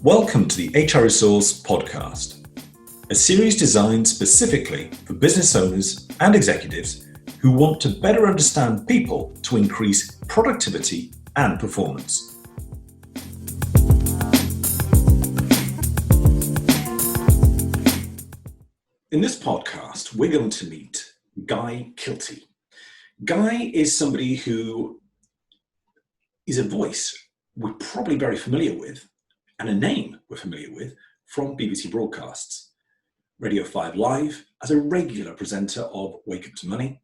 Welcome to the HReSource podcast, a series designed specifically for business owners and executives who want to better understand people to increase productivity and performance. In this podcast, we're going to meet Guy Kilty. Guy is somebody who is a voice we're probably very familiar with, and a name we're familiar with from BBC broadcasts. Radio 5 Live as a regular presenter of Wake Up to Money,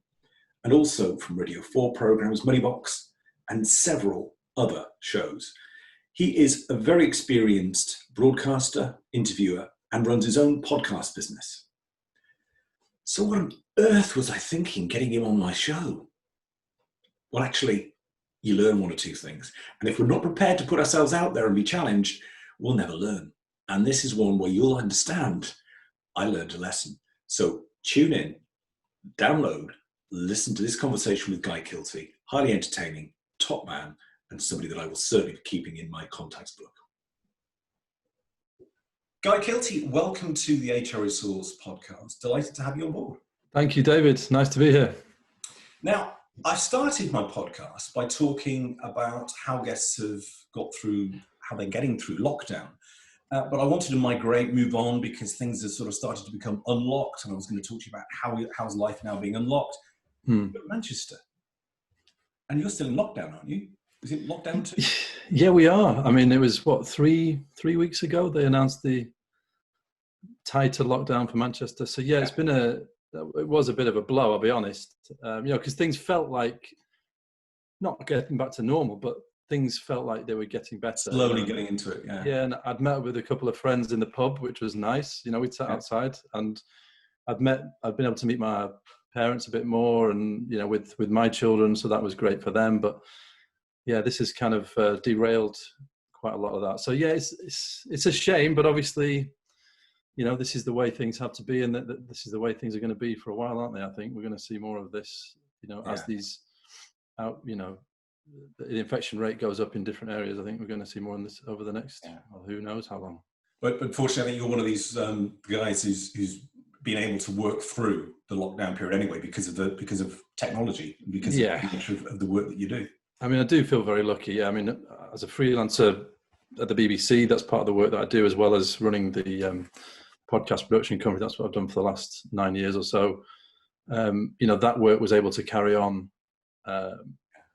and also from Radio 4 programmes Moneybox and several other shows. He is a very experienced broadcaster, interviewer, and runs his own podcast business. So what on earth was I thinking getting him on my show? Well, actually, you learn one or two things. And if we're not prepared to put ourselves out there and be challenged, we'll never learn. And this is one where you'll understand I learned a lesson. So tune in, download, listen to this conversation with Guy Kilty, highly entertaining, top man, and somebody that I will certainly be keeping in my contacts book. Guy Kilty, welcome to the HReSource podcast. Delighted to have you on board. Thank you, David. Nice to be here. Now, I started my podcast by talking about how guests have got through, how they're getting through lockdown. But I wanted to move on because things have sort of started to become unlocked. And I was going to talk to you about how's life now being unlocked. But Manchester, and you're still in lockdown, aren't you? Is it lockdown too? Yeah, we are. I mean, it was what, three weeks ago they announced the tighter lockdown for Manchester. So yeah, it was a bit of a blow, I'll be honest. Because things felt like not getting back to normal, but things felt like they were getting better. Slowly getting into it, yeah. Yeah, and I'd met with a couple of friends in the pub, which was nice. We'd sat outside, and I'd been able to meet my parents a bit more, and with my children, so that was great for them. But yeah, this has kind of derailed quite a lot of that. So yeah, it's a shame, but obviously, this is the way things have to be, and this is the way things are going to be for a while, aren't they? I think we're going to see more of this, as these out, the infection rate goes up in different areas. I think we're going to see more in this over the next, well, who knows how long. But unfortunately, you're one of these guys who's been able to work through the lockdown period anyway because of technology, because of the nature of the work that you do. I mean, I do feel very lucky. Yeah, I mean, as a freelancer at the BBC, that's part of the work that I do, as well as running the podcast production company. That's what I've done for the last 9 years or so. That work was able to carry on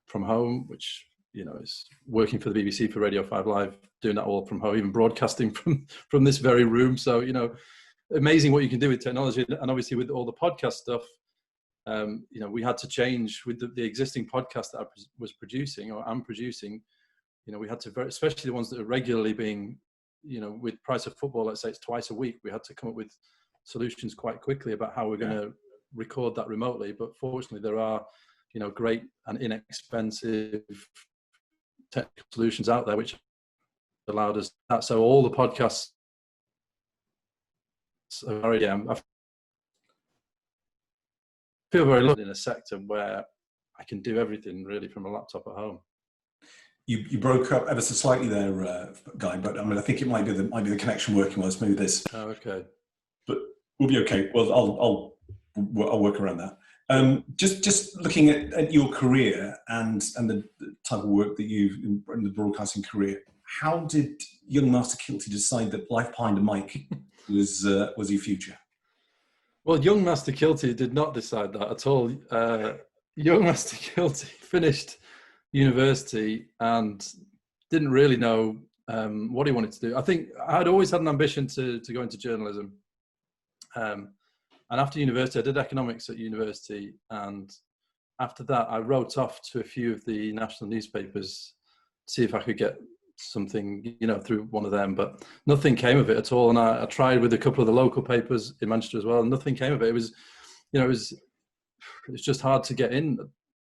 from home, which is working for the BBC, for Radio 5 Live, doing that all from home, even broadcasting from this very room. So amazing what you can do with technology, and obviously with all the podcast stuff. We had to change with the existing podcast that I was producing, or am producing. We had to, especially the ones that are regularly being, with Price of Football, let's say it's twice a week, we had to come up with solutions quite quickly about how we're going to record that remotely. But fortunately, there are, great and inexpensive technical solutions out there which allowed us that. So all the podcasts are very, I feel very lucky in a sector where I can do everything really from a laptop at home. You broke up ever so slightly there, Guy, but I think it might be the connection working well. Let's move this. Oh, okay. But we'll be okay. Well, I'll work around that. Just looking at your career and the type of work that you've in the broadcasting career, how did young Master Kilty decide that life behind a mic was your future? Well, young Master Kilty did not decide that at all. Young Master Kilty finished university and didn't really know what he wanted to do. I think I'd always had an ambition to go into journalism. And after university, I did economics at university. And after that, I wrote off to a few of the national newspapers to see if I could get something, through one of them. But nothing came of it at all. And I tried with a couple of the local papers in Manchester as well. And nothing came of it. It was, it was just hard to get in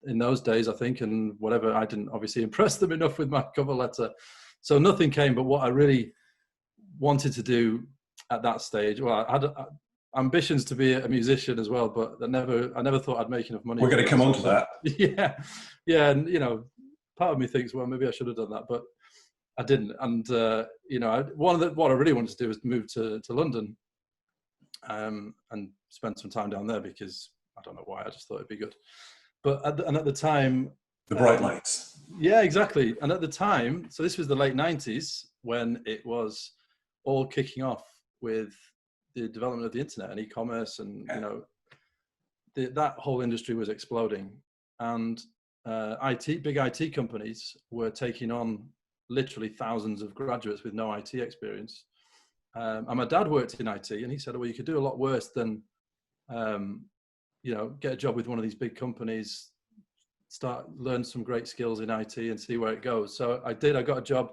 those days, I think. And whatever, I didn't obviously impress them enough with my cover letter. So nothing came. But what I really wanted to do at that stage, well, I had ambitions to be a musician as well, but I never thought I'd make enough money. We're going to come on to that. Yeah. And part of me thinks, well, maybe I should have done that, but I didn't. And, what I really wanted to do was move to London and spend some time down there because I don't know why, I just thought it'd be good. But at the time... The bright lights. Yeah, exactly. And at the time, so this was the late 90s when it was all kicking off with the development of the internet and e-commerce and, that whole industry was exploding. And big IT companies were taking on literally thousands of graduates with no IT experience. And my dad worked in IT, and he said, well, you could do a lot worse than, get a job with one of these big companies, learn some great skills in IT and see where it goes. So I did. I got a job,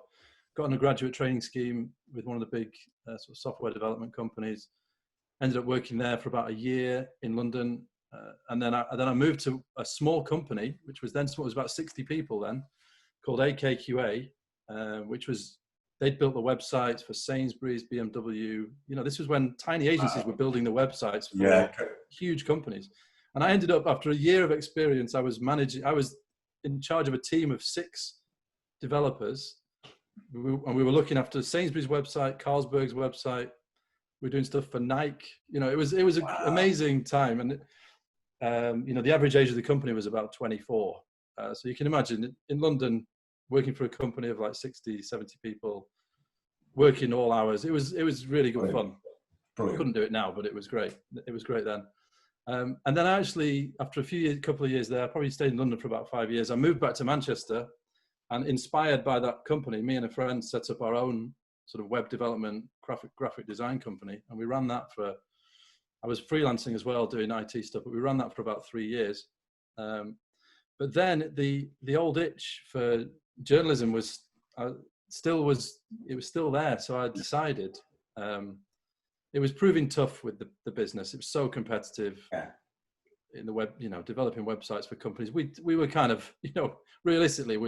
got on a graduate training scheme with one of the big sort of software development companies. Ended up working there for about a year in London. And then I moved to a small company, which was then, it was about 60 people then, called AKQA, which was, they'd built the websites for Sainsbury's, BMW. This was when tiny agencies were building the websites for huge companies. And I ended up, after a year of experience, I was in charge of a team of 6 developers. And we were looking after Sainsbury's website, Carlsberg's website. We were doing stuff for Nike. It was an amazing time. And, the average age of the company was about 24. So you can imagine in London, working for a company of like 60, 70 people, working all hours. It was really good fun. Brilliant. Couldn't do it now, but it was great. It was great then. And then actually, after a couple of years there, I probably stayed in London for about 5 years. I moved back to Manchester, and inspired by that company, me and a friend set up our own sort of web development, graphic design company. And we ran that I was freelancing as well, doing IT stuff, but we ran that for about 3 years. But then the old itch for journalism was still there. So I decided, it was proving tough with the business. It was so competitive in the web, developing websites for companies. We were kind of, realistically,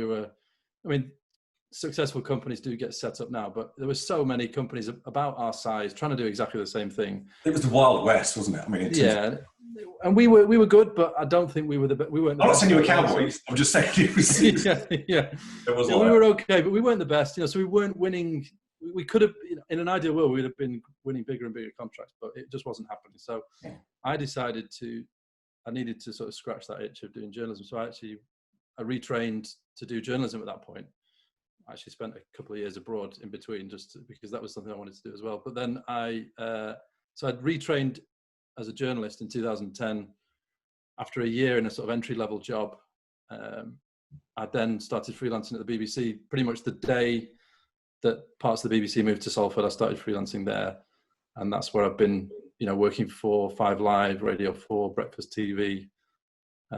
successful companies do get set up now, but there were so many companies about our size trying to do exactly the same thing. It was the Wild West, wasn't it? And we were good, but I don't think we weren't. I'm not saying you were cowboys. I'm just saying it was. We were okay, but we weren't the best. So we weren't winning. We could have, in an ideal world, we'd have been winning bigger and bigger contracts, but it just wasn't happening. So I decided I needed to sort of scratch that itch of doing journalism. So I retrained to do journalism at that point. I actually spent a couple of years abroad in between, because that was something I wanted to do as well. But then I'd retrained as a journalist in 2010. After a year in a sort of entry-level job, I then started freelancing at the BBC. Pretty much the day that parts of the BBC moved to Salford, I started freelancing there. And that's where I've been, working for 5 Live, Radio 4, Breakfast TV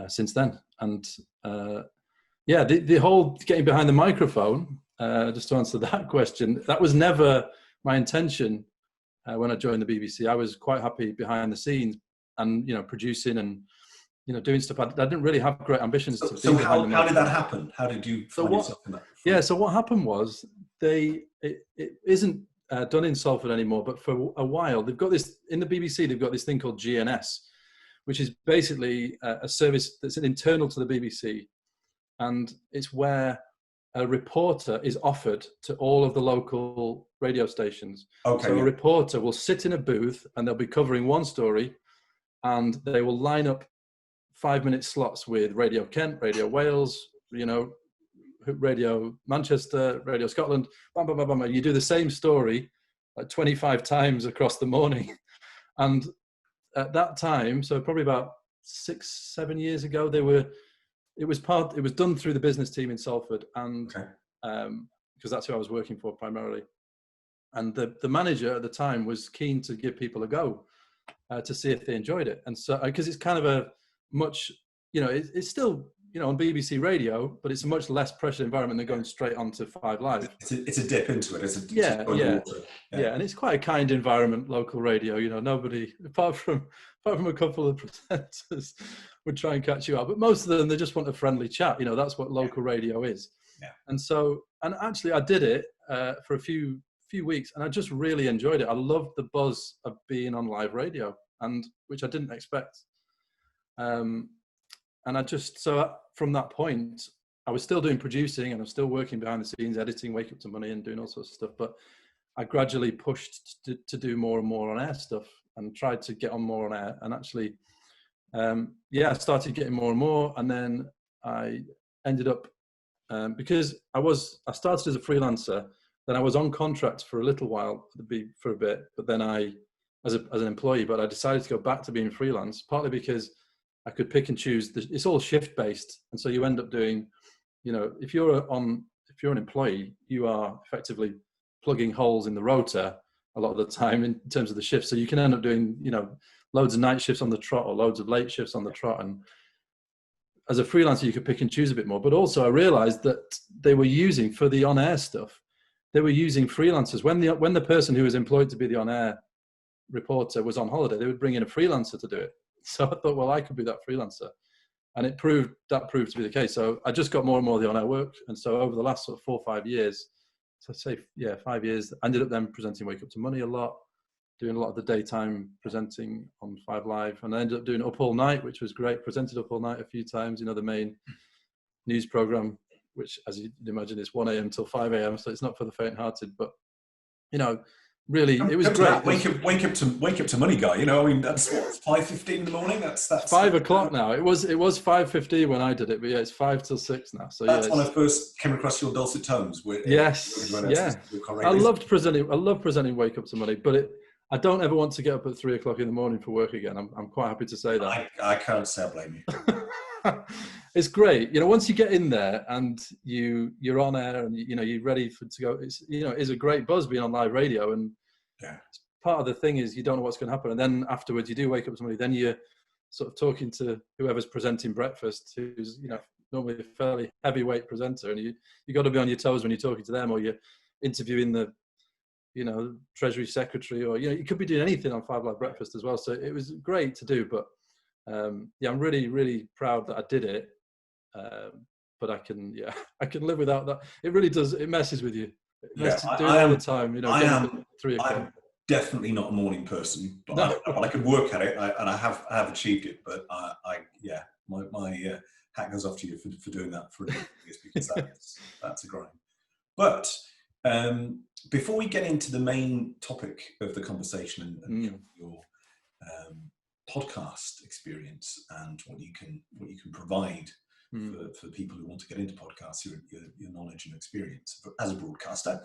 since then. And the whole getting behind the microphone, just to answer that question, that was never my intention when I joined the BBC. I was quite happy behind the scenes and, producing and, doing stuff. I didn't really have great ambitions to be behind the microphone. How did that happen? How did you find yourself in that? Yeah, so what happened was it isn't done in Salford anymore, but for a while, they've got this, in the BBC, they've got this thing called GNS, which is basically a service that's internal to the BBC. And it's where a reporter is offered to all of the local radio stations. So a reporter will sit in a booth and they'll be covering one story, and they will line up 5-minute slots with Radio Kent, Radio Wales, Radio Manchester, Radio Scotland, bam, bam, bam, bam. You do the same story like 25 times across the morning. And at that time, so probably about 6-7 years ago, it was done through the business team in Salford, and because that's who I was working for primarily. And the manager at the time was keen to give people a go to see if they enjoyed it. And so, because it's kind of a much, it's still, on BBC radio, but it's a much less pressure environment than going straight onto 5 Live. It's a dip into it. Yeah, and it's quite a kind environment, local radio. Nobody, apart from a couple of presenters, would try and catch you out. But most of them, they just want a friendly chat. That's what local radio is. Yeah. And actually, I did it for a few weeks, and I just really enjoyed it. I loved the buzz of being on live radio, and which I didn't expect. And from that point, I was still doing producing, and I was still working behind the scenes, editing Wake Up to Money and doing all sorts of stuff. But I gradually pushed to do more and more on air stuff, and tried to get on more on air. And actually, I started getting more and more. And then I ended up, because I started as a freelancer, then I was on contract for a little while, for a bit, but then as an employee, but I decided to go back to being freelance, partly because I could pick and choose. It's all shift based. And so you end up doing, if you're an employee, you are effectively plugging holes in the rota a lot of the time in terms of the shift. So you can end up doing, loads of night shifts on the trot or loads of late shifts on the trot. And as a freelancer, you could pick and choose a bit more. But also I realized that they were using, for the on-air stuff, they were using freelancers. When the person who was employed to be the on-air reporter was on holiday, they would bring in a freelancer to do it. So I thought, well, I could be that freelancer. And that proved to be the case. So I just got more and more of the on-air work. And so over the last sort of 4 or 5 years, so I'd say, 5 years, I ended up then presenting Wake Up to Money a lot, doing a lot of the daytime presenting on 5 Live. And I ended up doing Up All Night, which was great. Presented Up All Night a few times, the main news program, which, as you'd imagine, is 1 a.m. till 5 a.m. So it's not for the faint-hearted, but, really, it was great. Wake up to Money, Guy. That's what, 5:15 in the morning. That's 5 o'clock now. It was 5:50 when I did it, but yeah, it's 5 till 6 now. So that's when I first came across your dulcet tones. Yes, yeah. I loved presenting Wake Up to Money, but I don't ever want to get up at 3 o'clock in the morning for work again. I'm quite happy to say that. I can't say I blame you. It's great, once you get in there and you're on air and you're ready to go. It's a great buzz being on live radio, and part of the thing is you don't know what's going to happen, and then afterwards you do Wake Up to Money. Then you're sort of talking to whoever's presenting breakfast, who's normally a fairly heavyweight presenter, and you got to be on your toes when you're talking to them, or you're interviewing the Treasury Secretary, or you could be doing anything on 5 Live Breakfast as well. So it was great to do, but I'm really, really proud that I did it. But I can live without that. It really does. It messes with you. Doing it all the time. I am 3 o'clock. I'm definitely not a morning person, but I can work at it, and I have achieved it. But my hat goes off to you for doing that for years, because that's a grind. But before we get into the main topic of the conversation and your podcast experience and what you can provide for people who want to get into podcasts, your knowledge and experience as a broadcaster,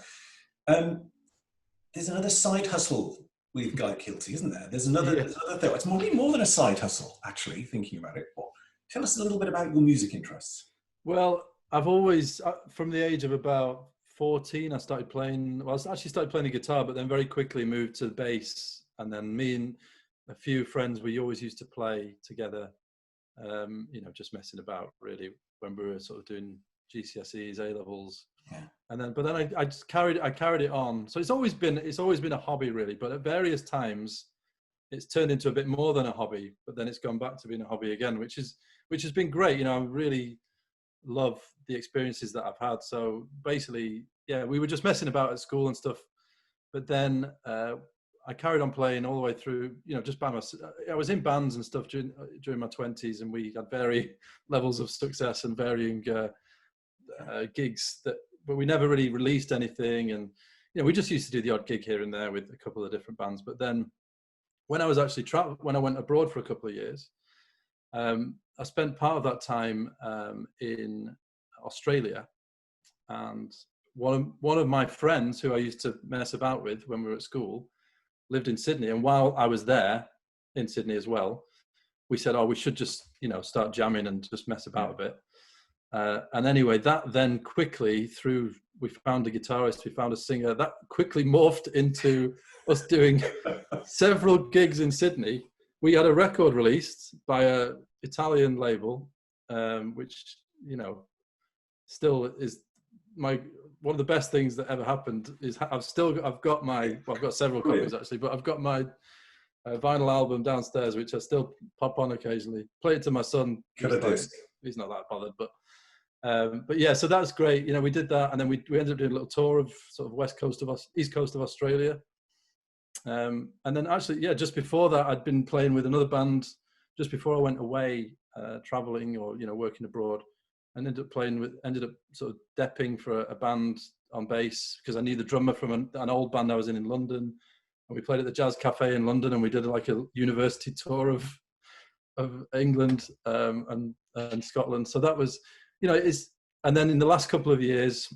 there's another side hustle with Guy Kilty, isn't there? There's another thing. It's more than a side hustle, actually, thinking about it. Well, tell us a little bit about your music interests. Well, I've always, from the age of about 14, I started playing the guitar, but then very quickly moved to the bass. And then me and a few friends, we always used to play together, just messing about, really, when we were sort of doing GCSEs, A-levels. Yeah. But then I just carried it on. So it's always been a hobby, really, but at various times it's turned into a bit more than a hobby, but then it's gone back to being a hobby again, which has been great. I really love the experiences that I've had. So basically, we were just messing about at school and stuff, but then I carried on playing all the way through, just by myself. I was in bands and stuff during my 20s, and we had varying levels of success and varying gigs, but we never really released anything. And, we just used to do the odd gig here and there with a couple of different bands. But then when I was actually when I went abroad for a couple of years, I spent part of that time in Australia, and one of my friends who I used to mess about with when we were at school lived in Sydney. And while I was there in Sydney as well, we said, we should just, start jamming and just mess about a bit. And anyway, that then quickly, we found a guitarist, we found a singer, that quickly morphed into us doing several gigs in Sydney. We had a record released by a Italian label, which, still is one of the best things that ever happened. Is I've got several copies actually, but I've got my vinyl album downstairs, which I still pop on occasionally. Play it to my son. He's not that bothered, but yeah, so that's great. We did that, and then we ended up doing a little tour of sort of east coast of Australia. And then actually, just before that, I'd been playing with another band just before I went away, traveling or, working abroad. and ended up sort of depping for a band on bass because I knew the drummer from an old band I was in London, and we played at the Jazz Cafe in London, and we did like a university tour of England and Scotland. So that was, and then in the last couple of years,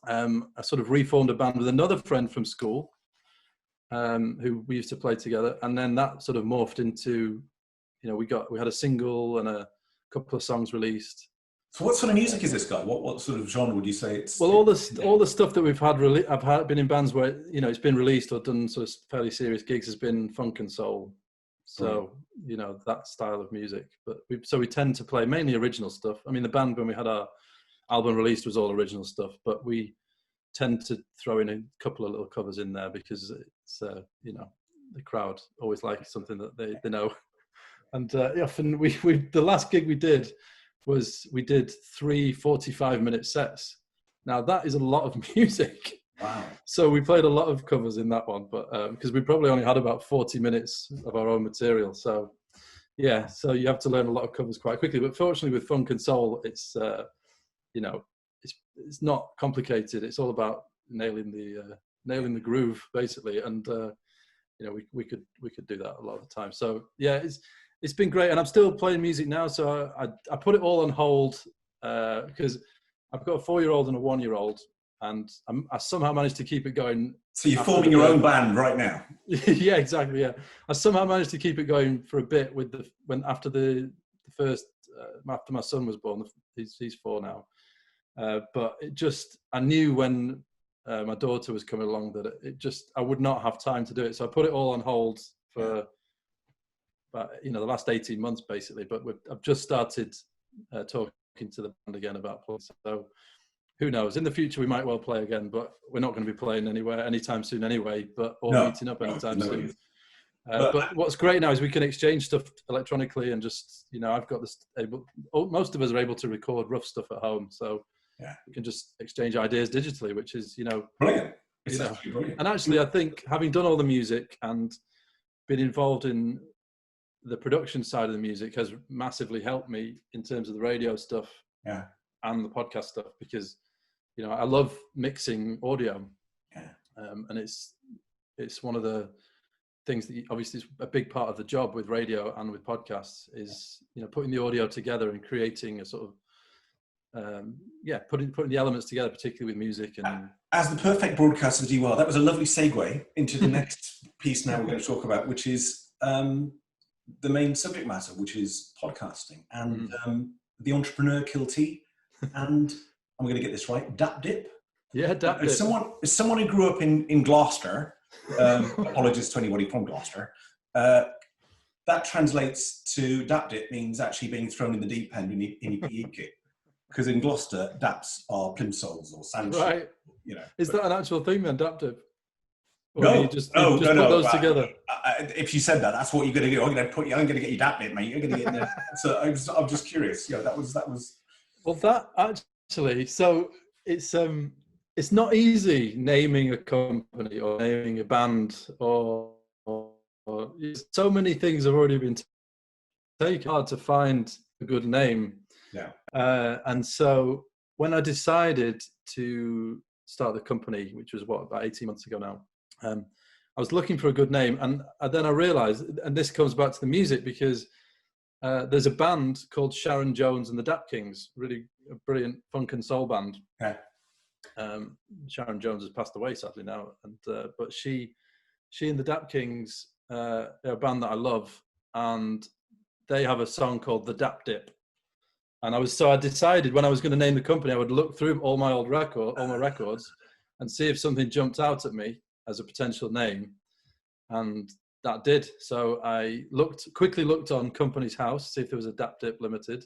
I sort of reformed a band with another friend from school, who we used to play together, and then that sort of morphed into, we had a single and a couple of songs released. So what sort of music is this guy? What sort of genre would you say it's? Well, all the stuff that we've had, I've been in bands where it's been released or done sort of fairly serious gigs has been funk and soul. So that style of music. But we tend to play mainly original stuff. I mean, the band when we had our album released was all original stuff, but we tend to throw in a couple of little covers in there because it's the crowd always like something that they know. And often the last gig we did was we did 3 45-minute sets. Now that is a lot of music. Wow. So we played a lot of covers in that one, but because we probably only had about 40 minutes of our own material. So yeah, so you have to learn a lot of covers quite quickly. But fortunately with funk and soul, it's it's not complicated. It's all about nailing the groove basically. And we could do that a lot of the time. So yeah, it's been great, and I'm still playing music now. So I put it all on hold because I've got a 4-year-old and a 1-year-old, and I somehow managed to keep it going. So you're forming your own band right now? Yeah, exactly. Yeah, I somehow managed to keep it going for a bit after the first after my son was born. He's 4 now, but I knew when my daughter was coming along that I would not have time to do it. So I put it all on hold for. But the last 18 months basically, but I've just started talking to the band again about playing. So who knows? In the future we might well play again, but we're not going to be playing anywhere anytime soon anyway. Meeting up anytime soon. But what's great now is we can exchange stuff electronically, and just I've got this most of us are able to record rough stuff at home, so we can just exchange ideas digitally, which is brilliant. Brilliant. And actually, I think having done all the music and been involved in the production side of the music has massively helped me in terms of the radio stuff and the podcast stuff, because I love mixing audio, and it's one of the things that obviously is a big part of the job with radio and with podcasts is putting the audio together and creating a sort of putting the elements together, particularly with music. And as the perfect broadcaster that you are, that was a lovely segue into the next piece now we're going to talk about, which is the main subject matter, which is podcasting and the entrepreneur Kilty, and I'm going to get this right, Dap Dip. Yeah, Dap Dip. As someone who grew up in Gloucester, apologies to anybody from Gloucester, that translates to Dap Dip means actually being thrown in the deep end in your PE kit. Because in Gloucester, daps are plimsolls or sand. Right. Is that an actual thing then, Dap Dip? Or no, you just put those together. If you said that, that's what you're going to do. I'm going to get you Dap Dip, mate. You're going to get in there. So I'm just curious. Yeah, that was. Well, that actually. So it's not easy naming a company or naming a band or so many things have already been taken. Hard to find a good name. Yeah. And so when I decided to start the company, which was about 18 months ago now, I was looking for a good name, and then I realized, and this comes back to the music, because there's a band called Sharon Jones and the Dap Kings, really a brilliant funk and soul band. Yeah. Sharon Jones has passed away sadly now, and but she and the Dap Kings, they're a band that I love, and they have a song called The Dap Dip. And I decided when I was going to name the company, I would look through all my records, and see if something jumped out at me as a potential name, and that did. So I quickly looked on Company's House, see if there was a Dap Dip Limited.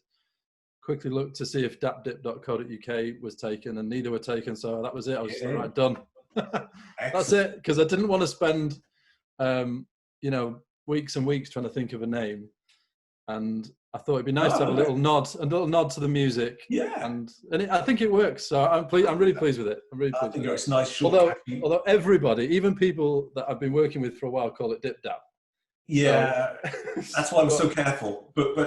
Quickly looked to see if dapdip.co.uk was taken, and neither were taken. So that was it. I was like, right, done. That's it, because I didn't want to spend, weeks and weeks trying to think of a name. And I thought it'd be nice to have a little nod to the music. Yeah. And I think it works. So I'm really pleased with it. I'm really pleased. I think it's nice. Short, although everybody, even people that I've been working with for a while, call it Dip Dap. Yeah, So, that's why I'm so careful. But I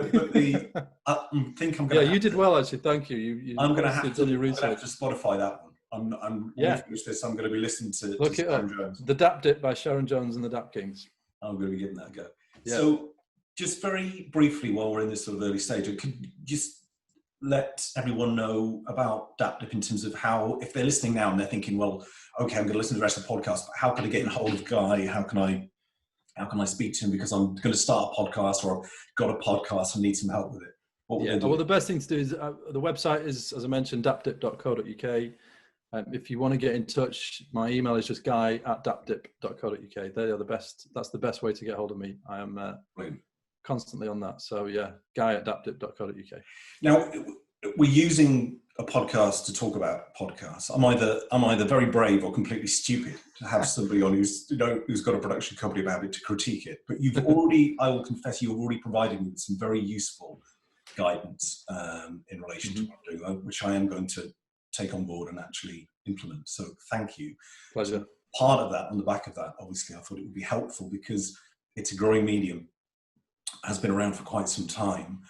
think I'm yeah, going to you did well actually. Thank you. You I'm going to obviously have to done your I'm going to have research. to Spotify that one. When we Yeah, finish this, I'm going to be listening to look it Sharon up. Jones. The Dap Dip by Sharon Jones and the Dap Kings. I'm going to be giving that a go. Yeah. So, just very briefly, while we're in this sort of early stage, could you just let everyone know about DapDip in terms of how, if they're listening now and they're thinking, well, okay, I'm going to listen to the rest of the podcast, but how can I get in hold of Guy? How can I speak to him because I'm going to start a podcast, or I've got a podcast and need some help with it? What would they do? Well, the best thing to do is the website is, as I mentioned, dapdip.co.uk. If you want to get in touch, my email is just guy@dapdip.co.uk. They are the best. That's the best way to get hold of me. I am constantly on that. So yeah, guy@dapdip.co.uk. Now, we're using a podcast to talk about podcasts. I'm either very brave or completely stupid to have somebody on who's got a production company about it to critique it. But you've already, I will confess, you've already provided me with some very useful guidance in relation to what I'm doing, which I am going to take on board and actually implement. So thank you. Pleasure. So part of that, on the back of that, obviously, I thought it would be helpful because it's a growing medium, has been around for quite some time.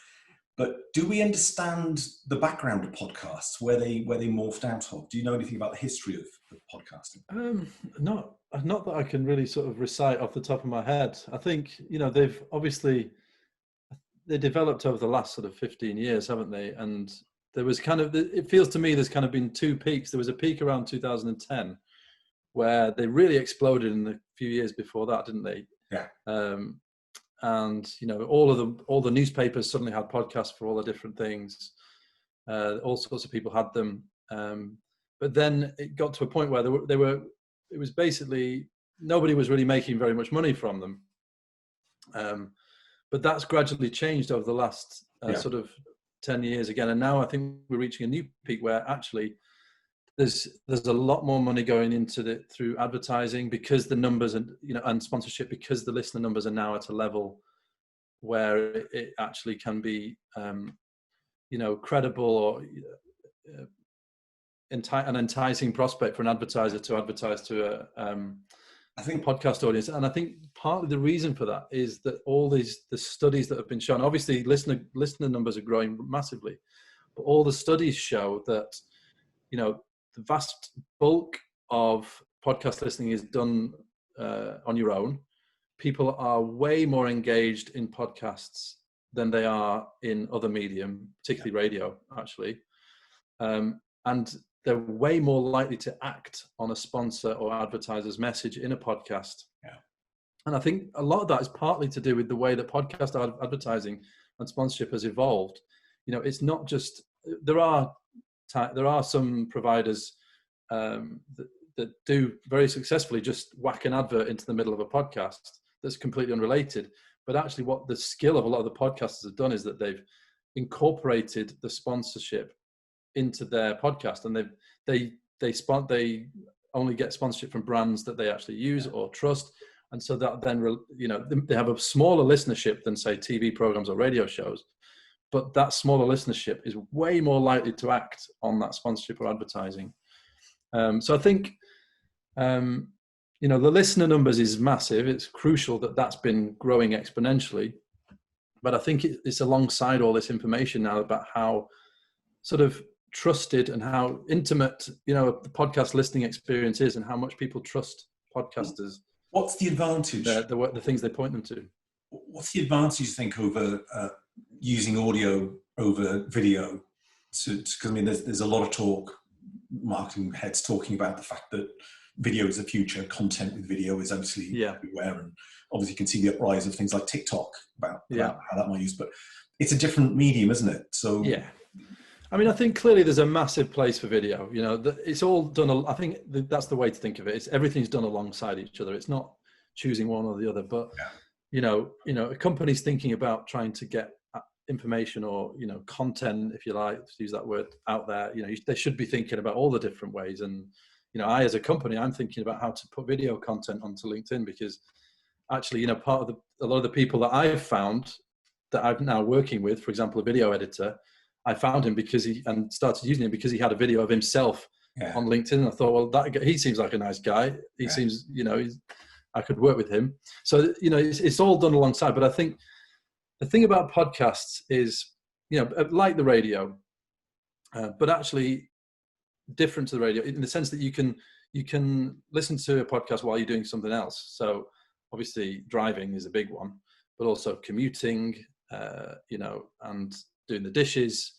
But do we understand the background of podcasts, where they morphed out of? Do you know anything about the history of podcasting? Not that I can really sort of recite off the top of my head. I think, they developed over the last sort of 15 years, haven't they? And there was it feels to me there's kind of been two peaks. There was a peak around 2010 where they really exploded in the few years before that, didn't they? Yeah. And all the newspapers suddenly had podcasts for all the different things. All sorts of people had them, but then it got to a point where it was basically nobody was really making very much money from them. But that's gradually changed over the last sort of 10 years again, and now I think we're reaching a new peak where actually there's a lot more money going into through advertising, because the numbers and sponsorship, because the listener numbers are now at a level where it actually can be credible or an enticing prospect for an advertiser to advertise to I think podcast audience. And I think partly the reason for that is that the studies that have been shown, obviously listener numbers are growing massively, but all the studies show that the vast bulk of podcast listening is done on your own. People are way more engaged in podcasts than they are in other medium, particularly radio, actually. And they're way more likely to act on a sponsor or advertiser's message in a podcast. Yeah. And I think a lot of that is partly to do with the way that podcast advertising and sponsorship has evolved. It's not just, there are some providers that do very successfully just whack an advert into the middle of a podcast that's completely unrelated. But actually what the skill of a lot of the podcasters have done is that they've incorporated the sponsorship into their podcast, and they only get sponsorship from brands that they actually use or trust. And so that then, they have a smaller listenership than, say, TV programs or radio shows. But that smaller listenership is way more likely to act on that sponsorship or advertising. So I think, the listener numbers is massive. It's crucial that that's been growing exponentially. But I think it's alongside all this information now about how sort of trusted and how intimate, the podcast listening experience is, and how much people trust podcasters. What's the advantage? The things they point them to. What's the advantage, you think, over using audio over video? Because I mean, there's a lot of talk, marketing heads talking about the fact that video is the future. Content with video is obviously everywhere, and obviously you can see the uprise of things like TikTok about how that might use. But it's a different medium, isn't it? So yeah. I mean, I think clearly there's a massive place for video. It's all done. I think that's the way to think of it. Everything's done alongside each other. It's not choosing one or the other. But a company's thinking about trying to get information or content, if you like, to use that word, out there. They should be thinking about all the different ways. And I, as a company, I'm thinking about how to put video content onto LinkedIn, because actually, a lot of the people that I've found that I'm now working with, for example, a video editor. I found him and started using him because he had a video of himself on LinkedIn. And I thought, well, he seems like a nice guy. He seems, I could work with him. So, you know, it's all done alongside. But I think the thing about podcasts is, you know, like the radio, but actually different to the radio in the sense that you can listen to a podcast while you're doing something else. So obviously driving is a big one, but also commuting, you know, and doing the dishes.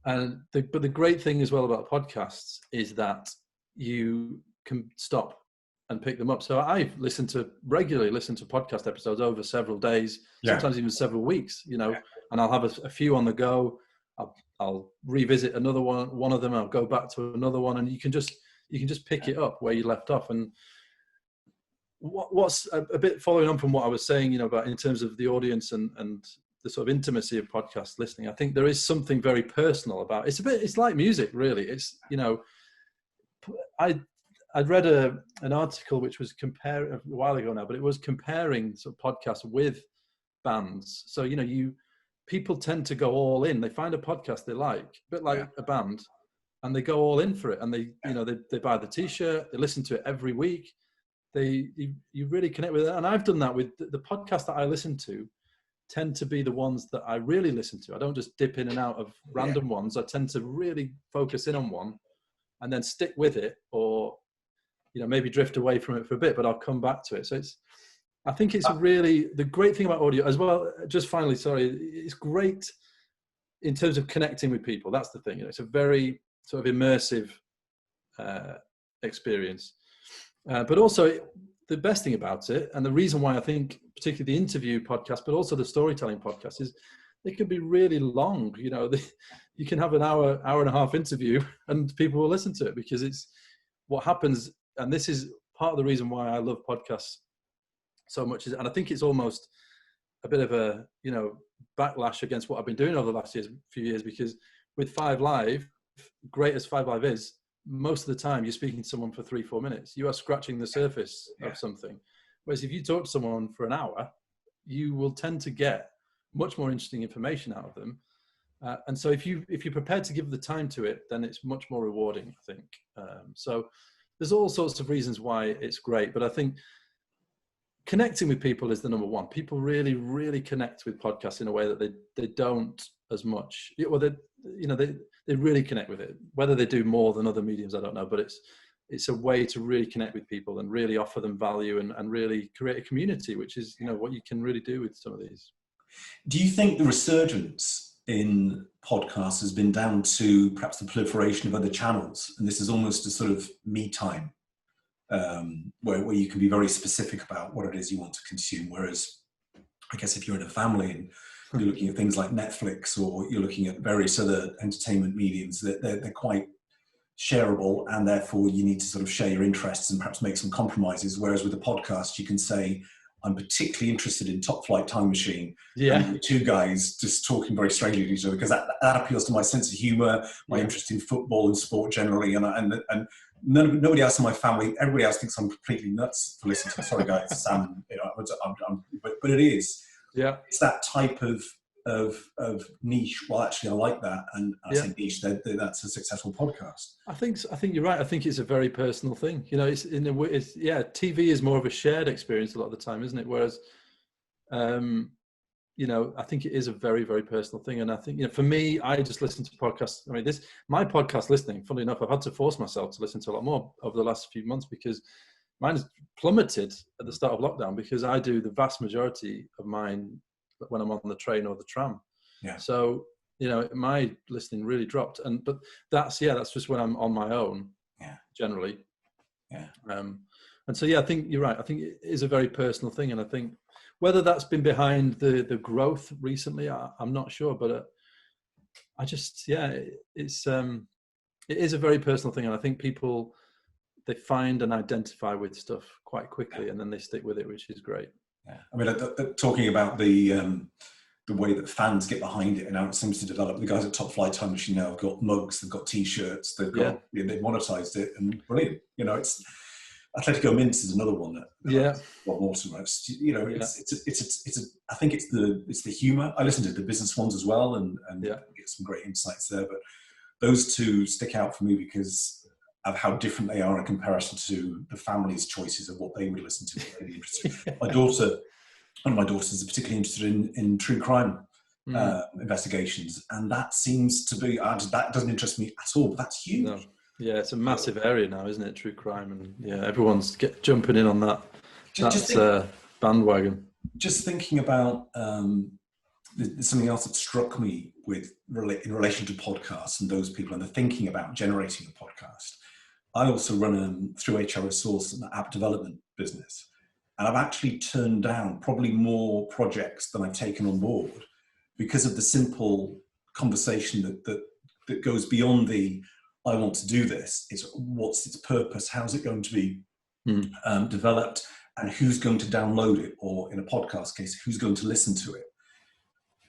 But the great thing as well about podcasts is that you can stop and pick them up. So I regularly listen to podcast episodes over several days, sometimes even several weeks, you know, and I'll have a few on the go. I'll revisit another one of them. I'll go back to another one, and you can just pick it up where you left off. And what's a bit following on from what I was saying, you know, about in terms of the audience and the sort of intimacy of podcast listening, I think there is something very personal about it. It's like music, really. It's, you know, I'd read an article which was a while ago now, but it was comparing sort of podcasts with bands. So, you know, people tend to go all in. They find a podcast they like, a bit like a band, and they go all in for it. And they, you know, they buy the T-shirt, they listen to it every week. You really connect with it. And I've done that with the podcasts that I listen to. Tend to be the ones that I really listen to. I don't just dip in and out of random ones. I tend to really focus in on one and then stick with it, or, you know, maybe drift away from it for a bit, but I'll come back to it. So I think it's really the great thing about audio as well. Just finally, sorry, it's great in terms of connecting with people. That's the thing. You know, it's a very sort of immersive experience, but also the best thing about it, and the reason why I think particularly the interview podcast, but also the storytelling podcast, is they can be really long. You know, you can have an hour and a half interview and people will listen to it, because it's what happens. And this is part of the reason why I love podcasts so much. And I think it's almost a bit of a, you know, backlash against what I've been doing over the last few years, because with 5 Live, great as 5 Live is, most of the time you're speaking to someone for 3-4 minutes. You are scratching the surface of something. Whereas if you talk to someone for an hour, you will tend to get much more interesting information out of them. And so if you're prepared to give the time to it, then it's much more rewarding, I think. So there's all sorts of reasons why it's great, but I think connecting with people is the number one. People really, really connect with podcasts in a way that they don't as much. Well, they really connect with it. Whether they do more than other mediums, I don't know, but it's a way to really connect with people and really offer them value and really create a community, which is, you know, what you can really do with some of these. Do you think the resurgence in podcasts has been down to perhaps the proliferation of other channels, and this is almost a sort of me time, where you can be very specific about what it is you want to consume, whereas I guess if you're in a family and you're looking at things like Netflix, or you're looking at various other entertainment mediums, they're quite shareable, and therefore you need to sort of share your interests and perhaps make some compromises, whereas with a podcast you can say, I'm particularly interested in Top Flight Time Machine. And 2 guys just talking very strangely to each other, because that appeals to my sense of humor, my interest in football and sport generally, and nobody else in my family, everybody else thinks I'm completely nuts for listening to. Sorry guys, Sam, you know, but it is. Yeah, it's that type of niche. Well, actually, I like that, and I say niche. That's a successful podcast. I think you're right. I think it's a very personal thing. You know, it's in a way. TV is more of a shared experience a lot of the time, isn't it? Whereas, you know, I think it is a very, very personal thing. And I think, you know, for me, I just listen to podcasts. I mean, my podcast listening, funnily enough, I've had to force myself to listen to a lot more over the last few months, because mine has plummeted at the start of lockdown, because I do the vast majority of mine when I'm on the train or the tram. Yeah. So, you know, my listening really dropped. But that's just when I'm on my own. Yeah. Generally. Yeah. And so, I think you're right. I think it is a very personal thing. And I think whether that's been behind the growth recently, I'm not sure, but I just, it is a very personal thing. And I think people, they find and identify with stuff quite quickly, and then they stick with it, which is great. Yeah, I mean, talking about the way that fans get behind it and how it seems to develop. The guys at Top Flight Time Machine now have got mugs, they've got T-shirts, they've monetized it, and brilliant. You know, it's Atletico Mints is another one that Rob Morton writes. You know, I think it's the humor. I listen to the business ones as well, and get some great insights there. But those two stick out for me because of how different they are in comparison to the family's choices of what they would listen to. What they'd be interested in. One of my daughters is particularly interested in true crime investigations, and that seems to be that doesn't interest me at all. But that's huge. No. Yeah, it's a massive area now, isn't it? True crime, and yeah, everyone's jumping in on that. That's bandwagon. Just thinking about something else that struck me in relation to podcasts and those people and the thinking about generating a podcast. I also run through HReSource an app development business, and I've actually turned down probably more projects than I've taken on board because of the simple conversation that goes beyond the I want to do this. It's what's its purpose? How's it going to be developed? And who's going to download it? Or in a podcast case, who's going to listen to it?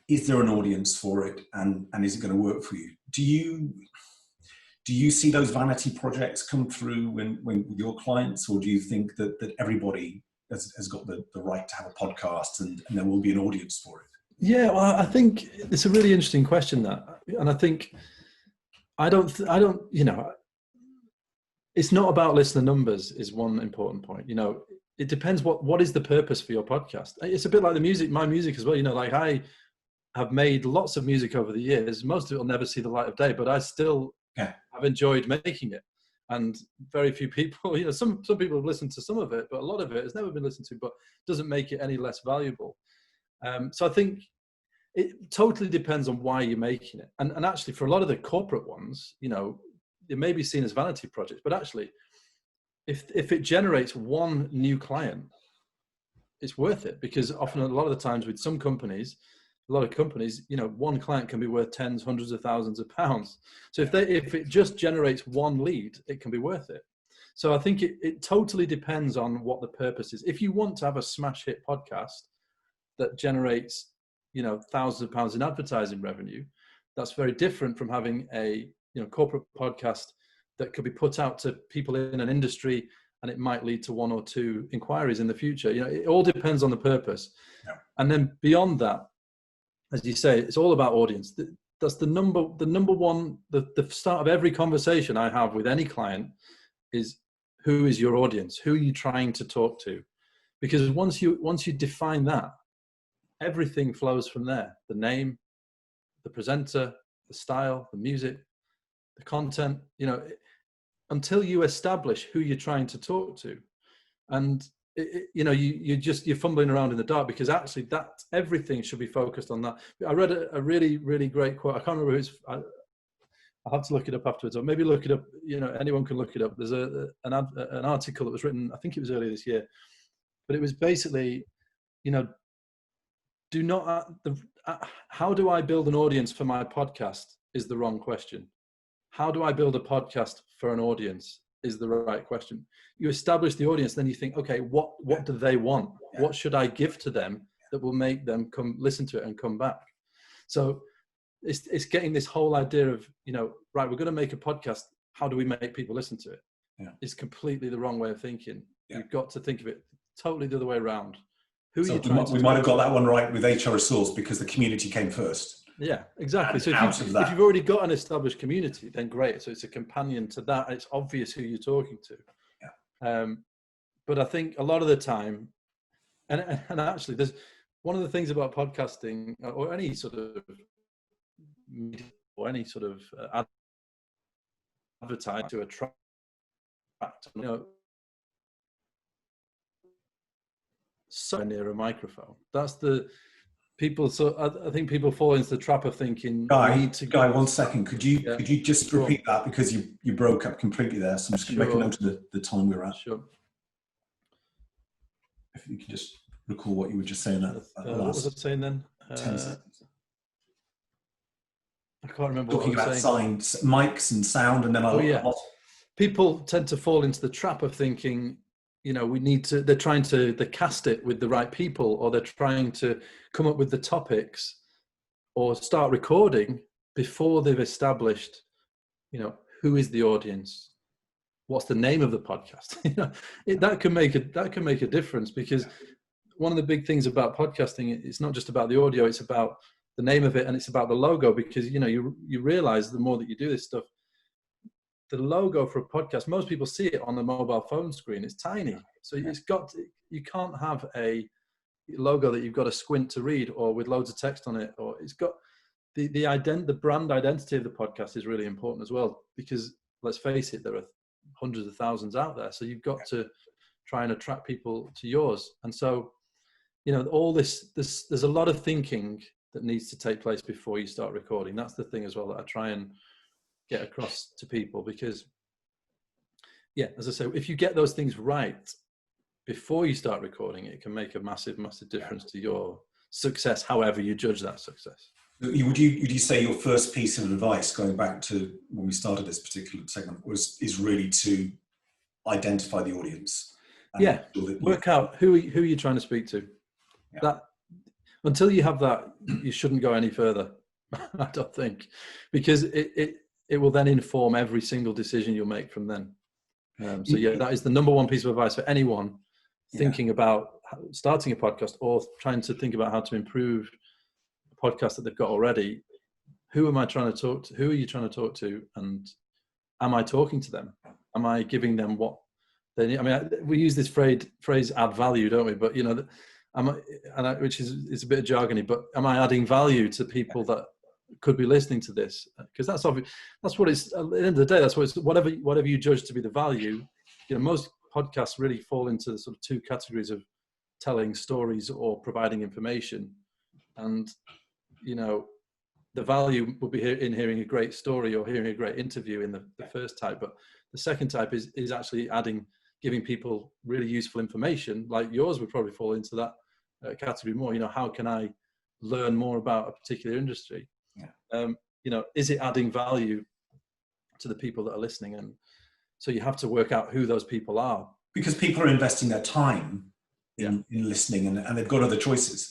Is there an audience for it? And is it going to work for you? Do you see those vanity projects come through when with your clients? Or do you think that everybody has got the right to have a podcast and there will be an audience for it? Yeah, well, I think it's a really interesting question, that. And I think I don't, it's not about listener numbers is one important point. It depends what is the purpose for your podcast. It's a bit like my music as well. Like I have made lots of music over the years. Most of it will never see the light of day, but I still have enjoyed making it. And very few people, some people have listened to some of it, but a lot of it has never been listened to, but doesn't make it any less valuable. So I think it totally depends on why you're making it. And actually for a lot of the corporate ones, it may be seen as vanity projects, but actually if it generates one new client, it's worth it, because often a lot of the times with some companies, one client can be worth tens, hundreds of thousands of pounds. So if it just generates one lead, it can be worth it. So I think it totally depends on what the purpose is. If you want to have a smash hit podcast that generates, thousands of pounds in advertising revenue, that's very different from having a, corporate podcast that could be put out to people in an industry and it might lead to one or two inquiries in the future. It all depends on the purpose. Yeah. And then beyond that, as you say, it's all about audience. That's the number one, the start of every conversation I have with any client is, who is your audience? Who are you trying to talk to? Because once you define that, everything flows from there. The name, the presenter, the style, the music, the content, until you establish who you're trying to talk to. And you're fumbling around in the dark, because actually that everything should be focused on that. I read a really, really great quote. I can't remember who's, I'll have to look it up afterwards, or maybe look it up. Anyone can look it up. There's an article that was written, I think it was earlier this year, but it was basically, how do I build an audience for my podcast is the wrong question. How do I build a podcast for an audience is the right question. You establish the audience, then you think, okay, what do they want? What should I give to them that will make them come listen to it and come back? So it's getting this whole idea of, right, we're going to make a podcast. How do we make people listen to it? Yeah. It's completely the wrong way of thinking. Yeah. You've got to think of it totally the other way around. We might have got that one right with HReSource because the community came first. Yeah, exactly. So if you've already got an established community, then great. So it's a companion to that. It's obvious who you're talking to. Yeah. But I think a lot of the time, and actually, there's one of the things about podcasting or any sort of media or any sort of advertising to attract, so near a microphone. That's the people. So I think people fall into the trap of thinking. Guy, 1 second. Could you just repeat that, because you broke up completely there? So I'm just going to make a note of the time we're at. Sure. If you could just recall what you were just saying. What was I saying then? 10 seconds. I can't remember. Talking about signs, mics and sound, and then people tend to fall into the trap of thinking, they're trying to cast it with the right people, or they're trying to come up with the topics or start recording before they've established, who is the audience, what's the name of the podcast. That can make a difference, because one of the big things about podcasting, it's not just about the audio, it's about the name of it, and it's about the logo, because you realize the more that you do this stuff, the logo for a podcast, most people see it on the mobile phone screen. It's tiny. So you can't have a logo that you've got to squint to read, or with loads of text on it, or it's got the brand identity of the podcast is really important as well, because let's face it, there are hundreds of thousands out there. So you've got to try and attract people to yours. And so, all this, there's a lot of thinking that needs to take place before you start recording. That's the thing as well that I try and get across to people, because as I say, if you get those things right before you start recording, it can make a massive difference to your success, however you judge that success. Would you say your first piece of advice, going back to when we started this particular segment, is really to identify the audience? Work out who are you trying to speak to. That until you have that, you shouldn't go any further. I don't think, because it will then inform every single decision you'll make from then. That is the number one piece of advice for anyone thinking about starting a podcast or trying to think about how to improve a podcast that they've got already. Who am I trying to talk to? Who are you trying to talk to? And am I talking to them? Am I giving them what they need? I mean, we use this phrase add value, don't we? But which is a bit jargony, but am I adding value to people that could be listening to this? Because that's obvious. That's what it's, at the end of the day, that's what it's, whatever you judge to be the value. Most podcasts really fall into the sort of two categories of telling stories or providing information. And, the value would be in hearing a great story or hearing a great interview in the first type. But the second type is actually giving people really useful information, like yours would probably fall into that category more. How can I learn more about a particular industry? Is it adding value to the people that are listening? And so you have to work out who those people are, because people are investing their time in listening, and they've got other choices.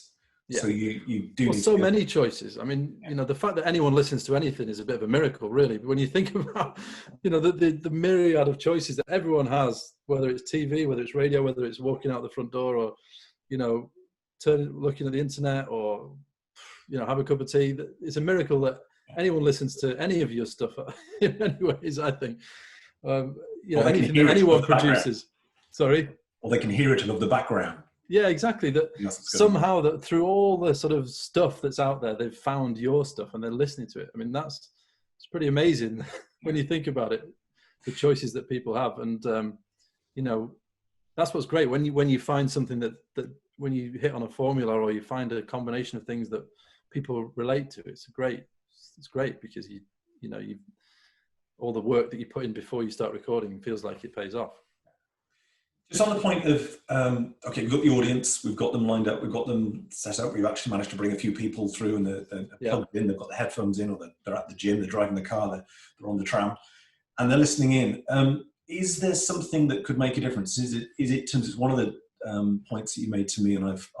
So you do many choices. I mean, the fact that anyone listens to anything is a bit of a miracle, really. But when you think about, the myriad of choices that everyone has, whether it's TV, whether it's radio, whether it's walking out the front door, or, looking at the internet, or, have a cup of tea, it's a miracle that anyone listens to any of your stuff in many ways, I think. Anything that anyone produces. Sorry? Or they can hear it above the background. Yeah, exactly. That somehow that through all the sort of stuff that's out there, they've found your stuff and they're listening to it. I mean, it's pretty amazing when you think about it, the choices that people have. And, that's what's great when you find something that when you hit on a formula, or you find a combination of things that people relate to, it's great because you all the work that you put in before you start recording feels like it pays off. Just on the point of, we've got the audience, we've got them lined up, we've got them set up, we've actually managed to bring a few people through, and they're plugged in, they've got the headphones in, or they're at the gym, they're driving the car, they're on the tram, and they're listening in. Is there something that could make a difference? Is it one of the points that you made to me, and I've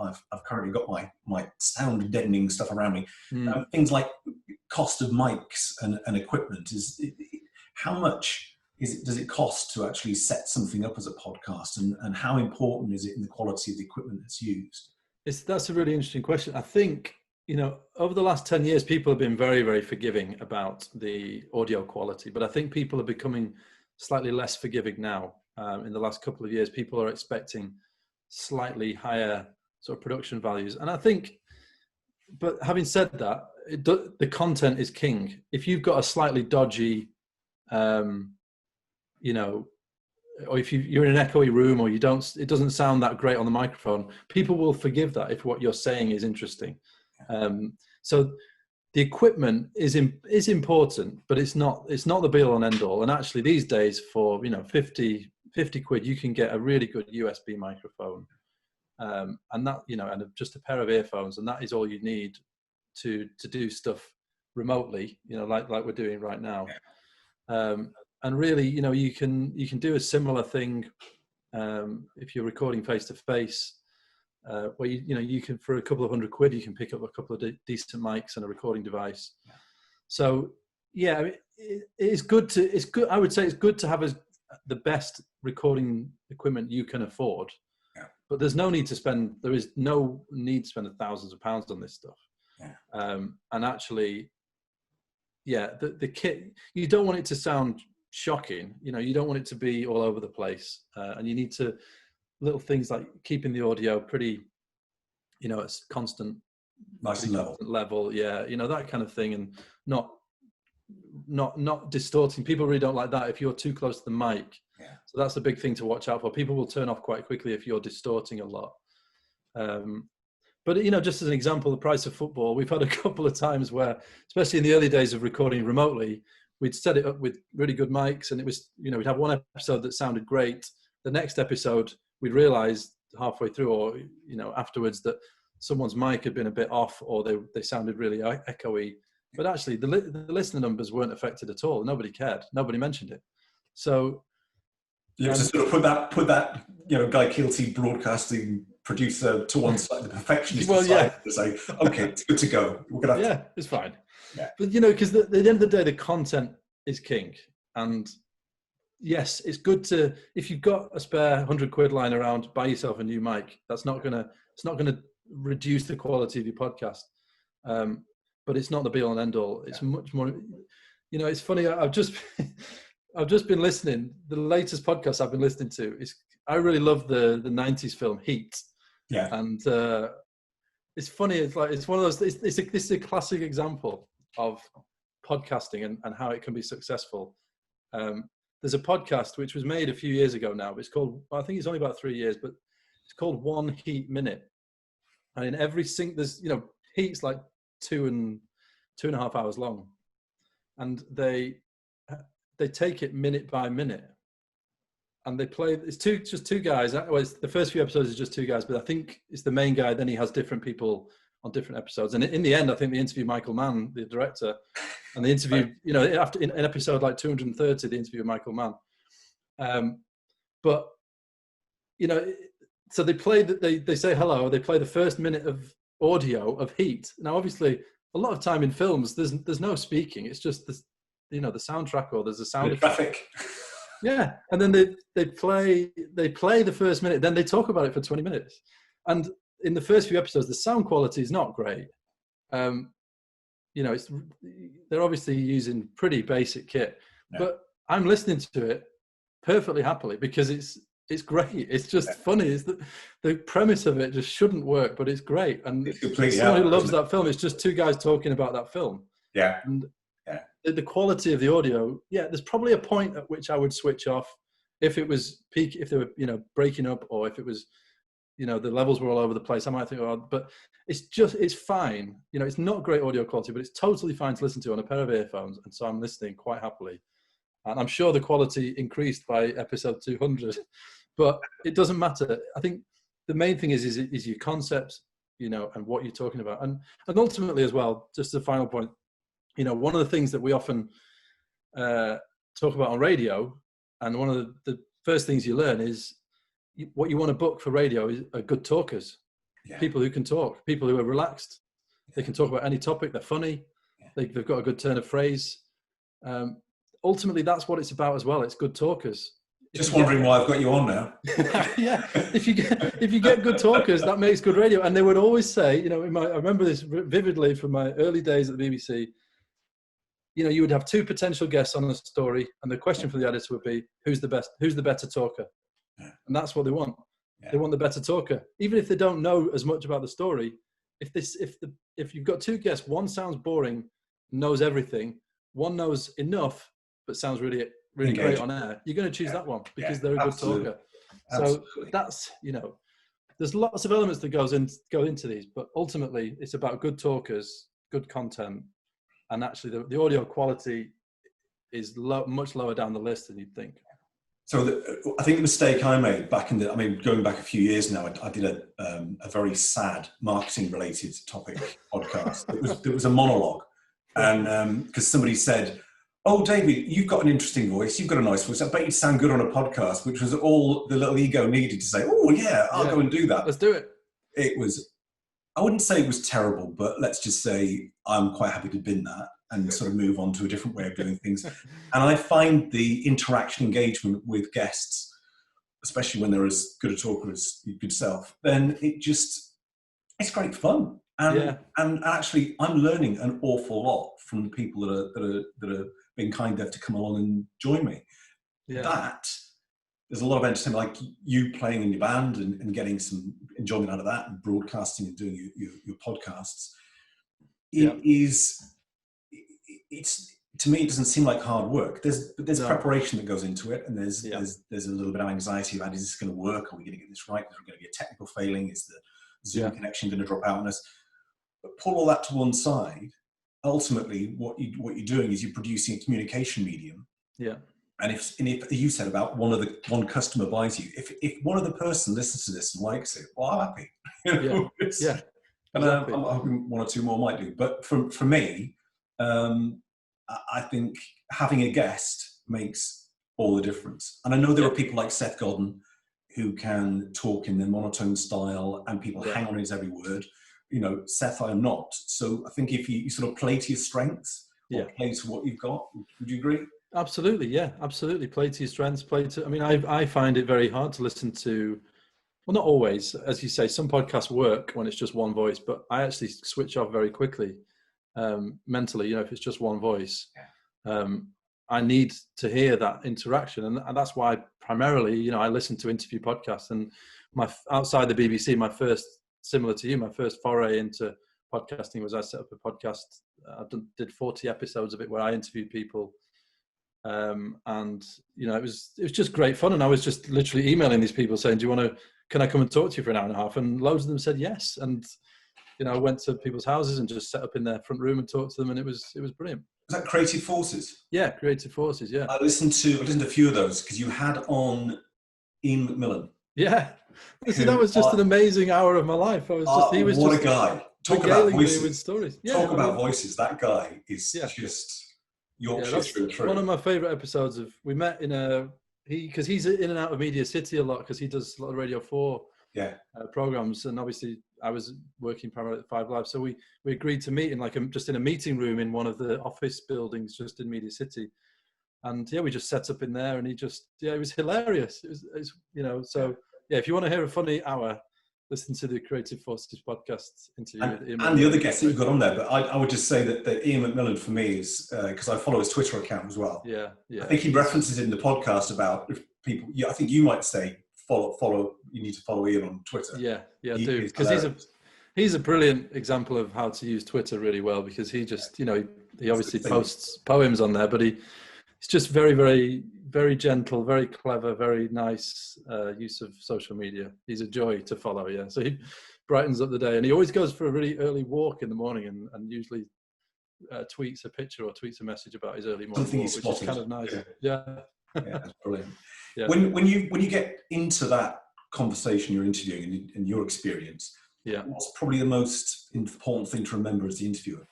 currently got my sound deadening stuff around me, things like cost of mics and equipment. How much does it cost to actually set something up as a podcast, and how important is it in the quality of the equipment that's used? That's a really interesting question. I think, over the last 10 years, people have been very, very forgiving about the audio quality, but I think people are becoming slightly less forgiving now. In the last couple of years, people are expecting slightly higher sort of production values. And I think, but having said that, the content is king. If you've got a slightly dodgy, or if you're in an echoey room, or it doesn't sound that great on the microphone, people will forgive that if what you're saying is interesting. So the equipment is important, but it's not the be all and end all. And actually these days for, 50 quid, you can get a really good USB microphone. And that, and just a pair of earphones, and that is all you need to do stuff remotely, like we're doing right now. And really, you can do a similar thing if you're recording face to face, where you can, for a couple of £100, you can pick up a couple of decent mics and a recording device. So yeah, I mean, it's good. I would say it's good to have the best recording equipment you can afford. Yeah. But there is no need to spend thousands of pounds on this stuff. Yeah. And actually, the kit, you don't want it to sound shocking. You know, you don't want it to be all over the place, and you need to little things like keeping the audio pretty, you know, it's constant, nice and level. Level, yeah, you know, that kind of thing, and not distorting. People really don't like that if you're too close to the mic. Yeah. So that's a big thing to watch out for. People will turn off quite quickly if you're distorting a lot. But, you know, just as an example, the price of football, we've had a couple of times where, especially in the early days of recording remotely, we'd set it up with really good mics, and it was, you know, we'd have one episode that sounded great. The next episode, we'd realize halfway through, or, you know, afterwards, that someone's mic had been a bit off, or they sounded really echoey. But actually, the listener numbers weren't affected at all. Nobody cared. Nobody mentioned it. So you have to sort of put that, you know, Guy Kilty broadcasting producer to one side, the perfectionist side, to say, okay, it's good to go. We're gonna have it's fine. Yeah. But, you know, because at the end of the day, the content is king. And yes, it's good to, if you've got a spare 100 quid lying around, buy yourself a new mic. It's not gonna reduce the quality of your podcast. But it's not the be all and end all. It's much more, you know, it's funny. I've just been listening. The latest podcast I've been listening to is, I really love the 90s film Heat. Yeah. And it's funny. It's like, it's one of those, this is a classic example of podcasting and how it can be successful. There's a podcast which was made a few years ago now. It's called, I think it's only about 3 years, but it's called 1 Heat Minute. And in every there's, you know, Heat's like 2.5 hours long, and they take it minute by minute, and they play. It's just two guys. Well, the first few episodes is just two guys, but I think it's the main guy. Then he has different people on different episodes, and in the end, I think they interview Michael Mann, the director, and they interview, you know, after in episode like 230, they interview Michael Mann. But, you know, so they play that they say hello. They play the first minute of audio of Heat. Now, obviously, a lot of time in films, there's no speaking. It's just the, you know, the soundtrack, or there's a sound the traffic. Yeah, and then they play the first minute, then they talk about it for 20 minutes. And in the first few episodes, the sound quality is not great. You know, they're obviously using pretty basic kit, but I'm listening to it perfectly happily because it's great. It's just funny. It's the premise of it just shouldn't work, but it's great. And someone who loves that film, it's just two guys talking about that film. Yeah. And the quality of the audio, there's probably a point at which I would switch off if it was peak, if they were, you know, breaking up, or if it was, you know, the levels were all over the place. I might think, but it's fine. You know, it's not great audio quality, but it's totally fine to listen to on a pair of earphones. And so I'm listening quite happily. And I'm sure the quality increased by episode 200, but it doesn't matter. I think the main thing is your concept, you know, and what you're talking about. And ultimately as well, just a final point, you know, one of the things that we often talk about on radio, and one of the first things you learn is what you want to book for radio are good talkers, people who can talk, people who are relaxed. They can talk about any topic. They're funny. They've got a good turn of phrase. Ultimately, that's what it's about as well. It's good talkers. Just wondering why I've got you on now. Yeah, if you get good talkers, that makes good radio. And they would always say, you know, I remember this vividly from my early days at the BBC. You know, you would have two potential guests on a story, and the question for the editor would be, who's the better talker? And that's what they want. They want the better talker, even if they don't know as much about the story. If you've got two guests, one sounds boring, knows everything, one knows enough but sounds really great on air, you're going to choose that one because they're a good talker. So that's, you know, there's lots of elements that go into these, but ultimately it's about good talkers, good content, and actually the audio quality is much lower down the list than you'd think. So I think the mistake I made going back a few years now, I did a very sad marketing related topic podcast. It was a monologue, and because somebody said, "Oh, David, you've got an interesting voice. You've got a nice voice. I bet you'd sound good on a podcast," which was all the little ego needed to say, "Oh yeah, I'll go and do that. Let's do it." It was, I wouldn't say it was terrible, but let's just say I'm quite happy to bin that and sort of move on to a different way of doing things. And I find the interaction engagement with guests, especially when they're as good a talker as your good self, then it's great fun. And actually, I'm learning an awful lot from the people that are being kind enough to come along and join me. Yeah. That, there's a lot of entertainment, like you playing in your band and getting some enjoyment out of that, and broadcasting and doing your podcasts. It's to me, it doesn't seem like hard work. There's preparation that goes into it, and there's a little bit of anxiety about, is this going to work? Are we going to get this right? Is there going to be a technical failing? Is the Zoom connection going to drop out on us? But pull all that to one side. Ultimately, what you're doing is you're producing a communication medium. Yeah. And if you said about one customer buys you, if one other person listens to this and likes it, well, I'm happy. Yeah. And Exactly. I'm hoping one or two more might do. But for me, I think having a guest makes all the difference. And I know there are people like Seth Godin who can talk in their monotone style, and people hang on his every word. Seth, I'm not. So I think if you sort of play to your strengths, or play to what you've got, would you agree? Absolutely, yeah, absolutely. Play to your strengths. I mean, I find it very hard to listen to. Well, not always, as you say. Some podcasts work when it's just one voice, but I actually switch off very quickly mentally. If it's just one voice, I need to hear that interaction, and that's why primarily, I listen to interview podcasts. And outside the BBC, my first, similar to you, my first foray into podcasting was I set up a podcast. I did 40 episodes of it where I interviewed people. And it was just great fun, and I was just literally emailing these people saying, can I come and talk to you for an hour and a half? And loads of them said yes. And I went to people's houses and just set up in their front room and talked to them, and it was brilliant. Was that Creative Forces? Yeah, Creative Forces. Yeah, I listened to a few of those because you had on Ian McMillan. Yeah, that was just an amazing hour of my life. What a guy! Talk about voices. With stories. Talk about voices. That guy is just Yorkshire. That's one of my favourite episodes. We met in because he's in and out of Media City a lot, because he does a lot of Radio 4 programs, and obviously I was working primarily at 5 Live, so we agreed to meet in just in a meeting room in one of the office buildings just in Media City, and we just set up in there, and he just it was hilarious. It was so if you want to hear a funny hour, listen to the Creative Forces podcast interview. And the other guests that you've got on there. But I would just say that Ian McMillan for me is, because I follow his Twitter account as well. Yeah. I think he references it in the podcast about if people, I think you might say, follow, you need to follow Ian on Twitter. Yeah, I do. Because he's a brilliant example of how to use Twitter really well, because he just, he obviously posts poems on there, but he's just very, very, very gentle, very clever, very nice use of social media. He's a joy to follow, So he brightens up the day, and he always goes for a really early walk in the morning, and usually tweets a picture or tweets a message about his early morning walk, which is kind of nice. Yeah, that's brilliant. Yeah. When you get into that conversation you're interviewing and your experience, what's probably the most important thing to remember as the interviewer?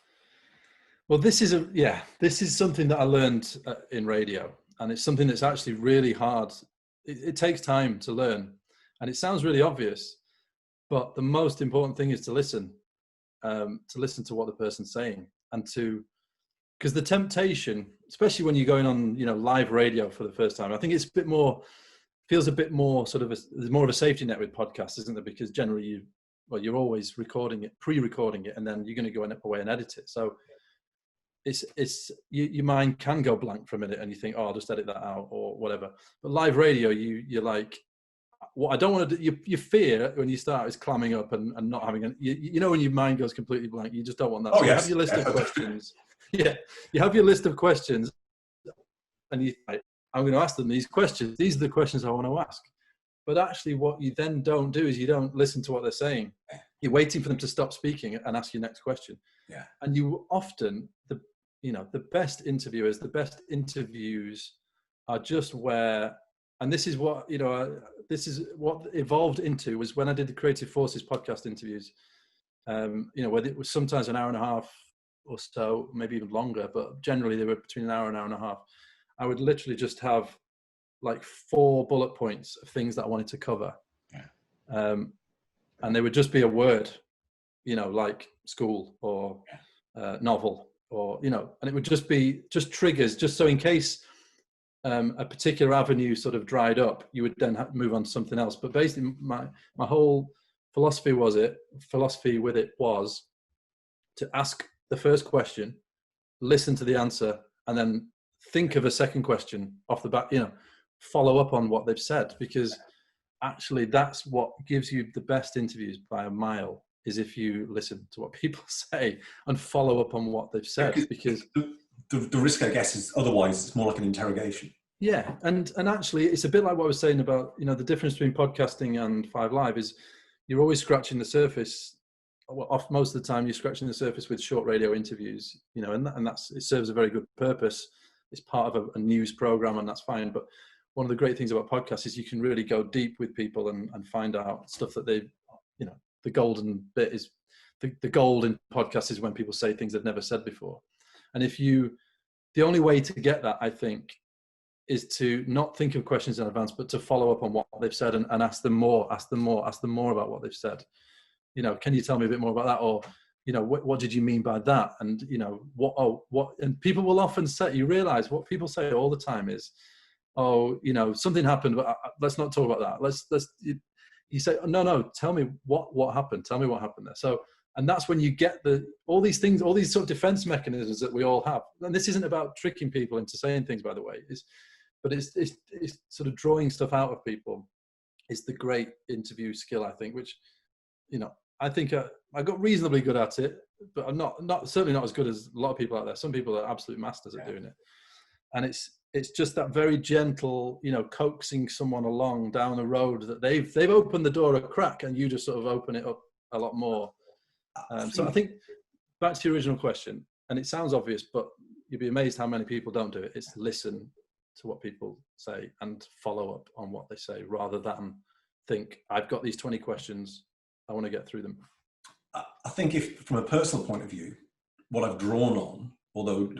Well, this is something that I learned in radio, and it's something that's actually really hard. It takes time to learn, and it sounds really obvious, but the most important thing is to listen to what the person's saying, and because the temptation, especially when you're going on, live radio for the first time, I think it's feels a bit more sort of there's more of a safety net with podcasts, isn't there? Because generally you're always pre-recording it, and then you're going to go away and edit it. So your mind can go blank for a minute, and you think, I'll just edit that out or whatever. But live radio, you're like, what I don't want to do, your fear when you start is clamming up and not having when your mind goes completely blank, you just don't want that. So you have your list of questions. Yeah, you have your list of questions, and you think, I'm going to ask them these questions. These are the questions I want to ask. But actually, what you then don't do is you don't listen to what they're saying. You're waiting for them to stop speaking and ask your next question. Yeah. And you often, the best interviewers, the best interviews are just where, and this is what evolved into was when I did the Creative Forces podcast interviews, where it was sometimes an hour and a half or so, maybe even longer, but generally they were between an hour and a half. I would literally just have like 4 bullet points of things that I wanted to cover. Yeah. And they would just be a word, like school or novel or, and it would just be triggers, just so in case a particular avenue sort of dried up, you would then move on to something else. But basically my whole philosophy with it was to ask the first question, listen to the answer, and then think of a second question off the bat, follow up on what they've said, because actually that's what gives you the best interviews by a mile, is if you listen to what people say and follow up on what they've said. Because the risk, I guess, is otherwise it's more like an interrogation. Yeah, and actually it's a bit like what I was saying about, the difference between podcasting and 5Live is you're always scratching the surface. Well, most of the time you're scratching the surface with short radio interviews, and it serves a very good purpose. It's part of a news program, and that's fine. But one of the great things about podcasts is you can really go deep with people and find out stuff that they, the golden bit is the gold in podcasts is when people say things they've never said before. And the only way to get that, I think, is to not think of questions in advance, but to follow up on what they've said and ask them more about what they've said. Can you tell me a bit more about that? Or, what did you mean by that? And, what, and people will often say, you realize what people say all the time is, something happened, but let's not talk about that. You say, no, tell me what happened. Tell me what happened there. So, and that's when you get all these things, all these sort of defense mechanisms that we all have. And this isn't about tricking people into saying things, by the way, but it's sort of drawing stuff out of people is the great interview skill, I think, which, I think I got reasonably good at it, but I'm certainly not as good as a lot of people out there. Some people are absolute masters at doing it. And it's just that very gentle, coaxing someone along down a road that they've opened the door a crack and you just sort of open it up a lot more. So I think back to your original question, and it sounds obvious, but you'd be amazed how many people don't do it. It's listen to what people say and follow up on what they say, rather than think, I've got these 20 questions, I want to get through them. I think if from a personal point of view, what I've drawn on, although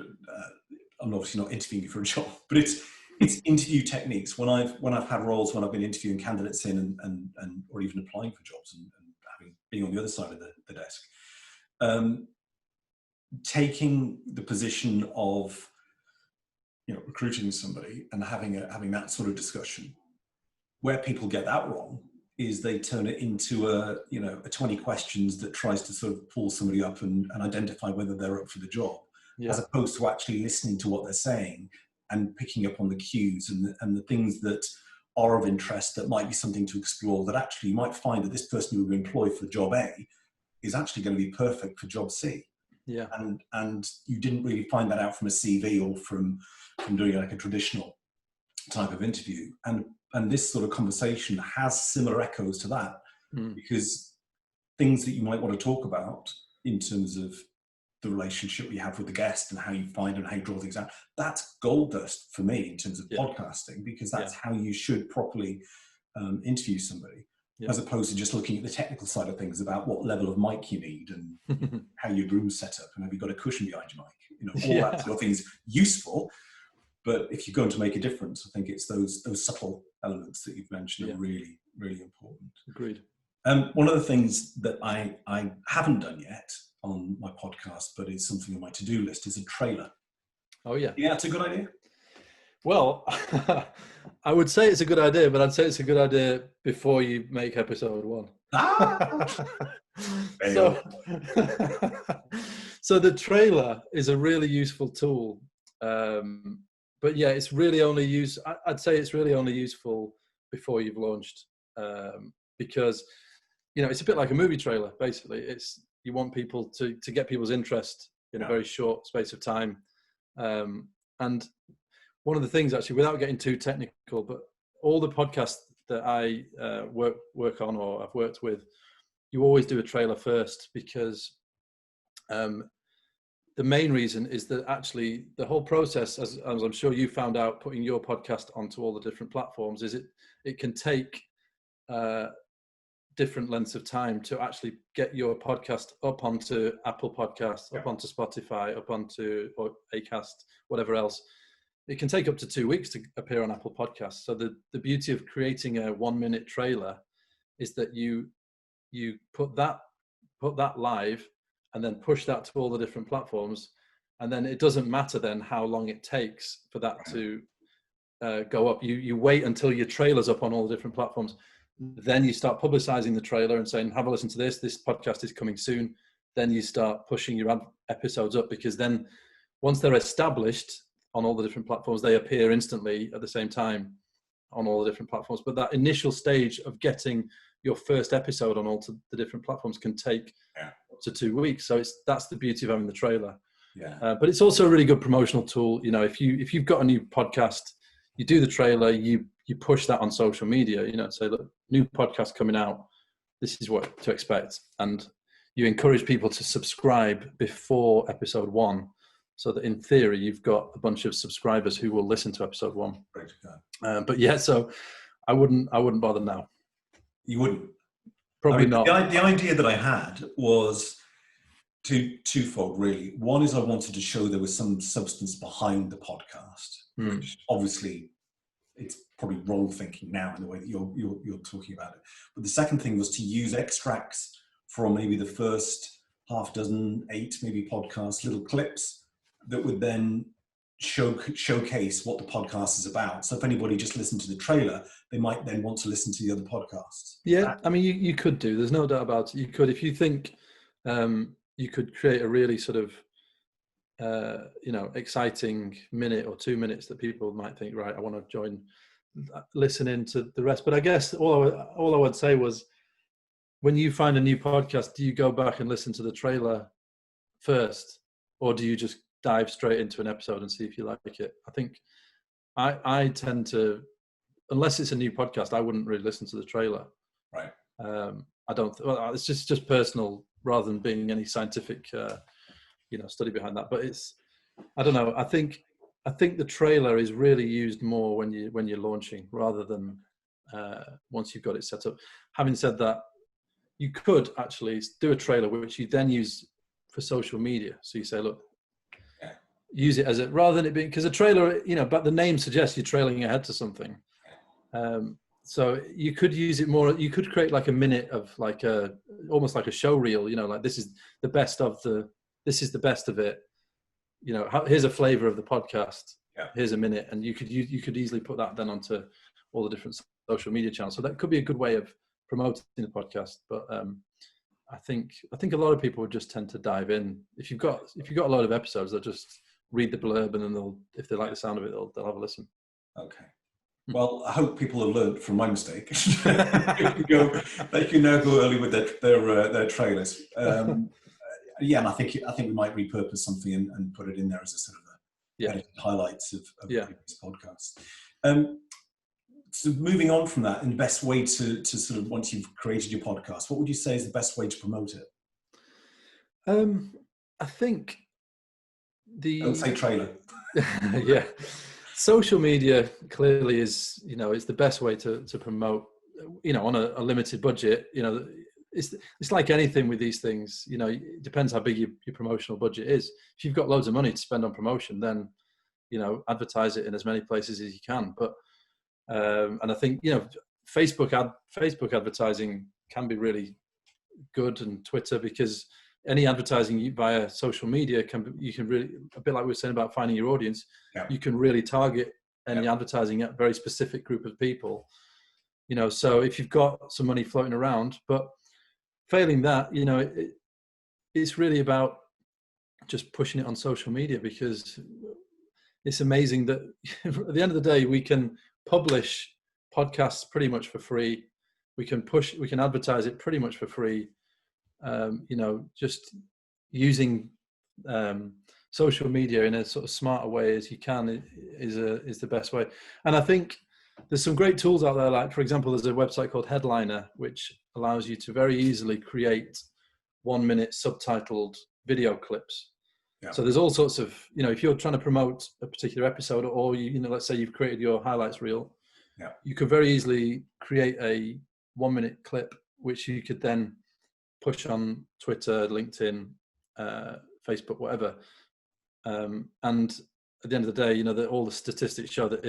I'm obviously not interviewing you for a job, but it's interview techniques. When I've had roles when I've been interviewing candidates in and or even applying for jobs and being on the other side of the desk, taking the position of recruiting somebody and having that sort of discussion, where people get that wrong is they turn it into a 20 questions that tries to sort of pull somebody up and identify whether they're up for the job, as opposed to actually listening to what they're saying and picking up on the cues and the things that are of interest that might be something to explore, that actually you might find that this person who will be employed for job A is actually going to be perfect for job C. Yeah. And you didn't really find that out from a CV or from doing like a traditional type of interview. And this sort of conversation has similar echoes to that, because things that you might want to talk about in terms of the relationship you have with the guest and how you find and how you draw things out, that's gold dust for me in terms of podcasting, because that's how you should properly interview somebody, as opposed to just looking at the technical side of things about what level of mic you need and how your room's set up and have you got a cushion behind your mic, all that sort of thing is useful. But if you're going to make a difference, I think it's those subtle elements that you've mentioned are really, really important. Agreed. One of the things that I haven't done yet on my podcast, but is something on my to-do list, is a trailer. Oh, yeah. Yeah, it's a good idea. Well, I would say it's a good idea, but I'd say it's a good idea before you make episode 1. So the trailer is a really useful tool. But yeah, it's really only I'd say it's really only useful before you've launched, because, it's a bit like a movie trailer, basically. You want people to get people's interest in a very short space of time. And one of the things, actually, without getting too technical, but all the podcasts that I work on or I've worked with, you always do a trailer first, because the main reason is that actually the whole process, as I'm sure you found out putting your podcast onto all the different platforms, is it can take different lengths of time to actually get your podcast up onto Apple Podcasts, up onto Spotify, up onto or Acast, whatever else. It can take up to 2 weeks to appear on Apple Podcasts. So the beauty of creating a 1-minute trailer is that you put that live and then push that to all the different platforms. And then it doesn't matter then how long it takes for that to go up. You wait until your trailer's up on all the different platforms. Then you start publicizing the trailer and saying, have a listen to this. This podcast is coming soon. Then you start pushing your episodes up, because then once they're established, on all the different platforms. They appear instantly at the same time on all the different platforms. But that initial stage of getting your first episode on all the different platforms can take up to 2 weeks. So that's the beauty of having the trailer. Yeah. But it's also a really good promotional tool. You know, if you've got a new podcast, you do the trailer, you push that on social media, you know, say, look, new podcast coming out, this is what to expect. And you encourage people to subscribe before episode 1, so that in theory, you've got a bunch of subscribers who will listen to episode 1. Right. But yeah, so I wouldn't bother now. You wouldn't? Probably not. The idea that I had was twofold, really. One is I wanted to show there was some substance behind the podcast. Which obviously, it's probably wrong thinking now in the way that you're talking about it. But the second thing was to use extracts from maybe the first half dozen, 8 maybe podcasts, little clips that would then showcase what the podcast is about. So if anybody just listened to the trailer, they might then want to listen to the other podcasts. Yeah, I mean, you could do. There's no doubt about it. You could, if you think you could create a really sort of exciting minute or 2 minutes that people might think, right, I want to join, listen into the rest. But I guess all I would say was, when you find a new podcast, do you go back and listen to the trailer first, or do you just dive straight into an episode and see if you like it? I think I tend to, unless it's a new podcast, I wouldn't really listen to the trailer. Right. I don't. Well, it's just personal rather than being any scientific, study behind that. But I don't know. I think the trailer is really used more when you're launching, rather than once you've got it set up. Having said that, you could actually do a trailer which you then use for social media. So you say, look, use it as rather than it being, because a trailer, but the name suggests you're trailing ahead to something. So you could use it more. You could create like a minute of almost like a show reel. Like this is the best of it. Here's a flavor of the podcast. Yeah. Here's a minute, and you could easily put that then onto all the different social media channels. So that could be a good way of promoting the podcast. But I think a lot of people would just tend to dive in. If you've got a lot of episodes, they'll just read the blurb, and then if they like the sound of it, they'll have a listen. Okay. Well, I hope people have learned from my mistake. They can now go early with their trailers. And I think we might repurpose something and put it in there as a sort of edited highlights of previous podcasts. So moving on from that, and the best way to sort of, once you've created your podcast, what would you say is the best way to promote it? I think don't say trailer. Yeah. Social media clearly is the best way to promote, on a limited budget. It's like anything with these things, it depends how big your promotional budget is. If you've got loads of money to spend on promotion, then, advertise it in as many places as you can. But, and I think, Facebook advertising can be really good, and Twitter, because any advertising via social media you can really, a bit like we were saying about finding your audience, you can really target any advertising at a very specific group of people, so if you've got some money floating around. But failing that, it's really about just pushing it on social media, because it's amazing that at the end of the day, we can publish podcasts pretty much for free. We can advertise it pretty much for free. Just using social media in a sort of smarter way as you can is the best way. And I think there's some great tools out there. Like, for example, there's a website called Headliner, which allows you to very easily create 1-minute subtitled video clips. Yeah. So there's all sorts of, if you're trying to promote a particular episode, or let's say you've created your highlights reel, you could very easily create a 1-minute clip, which you could then push on Twitter, LinkedIn, Facebook, whatever. And at the end of the day, all the statistics show that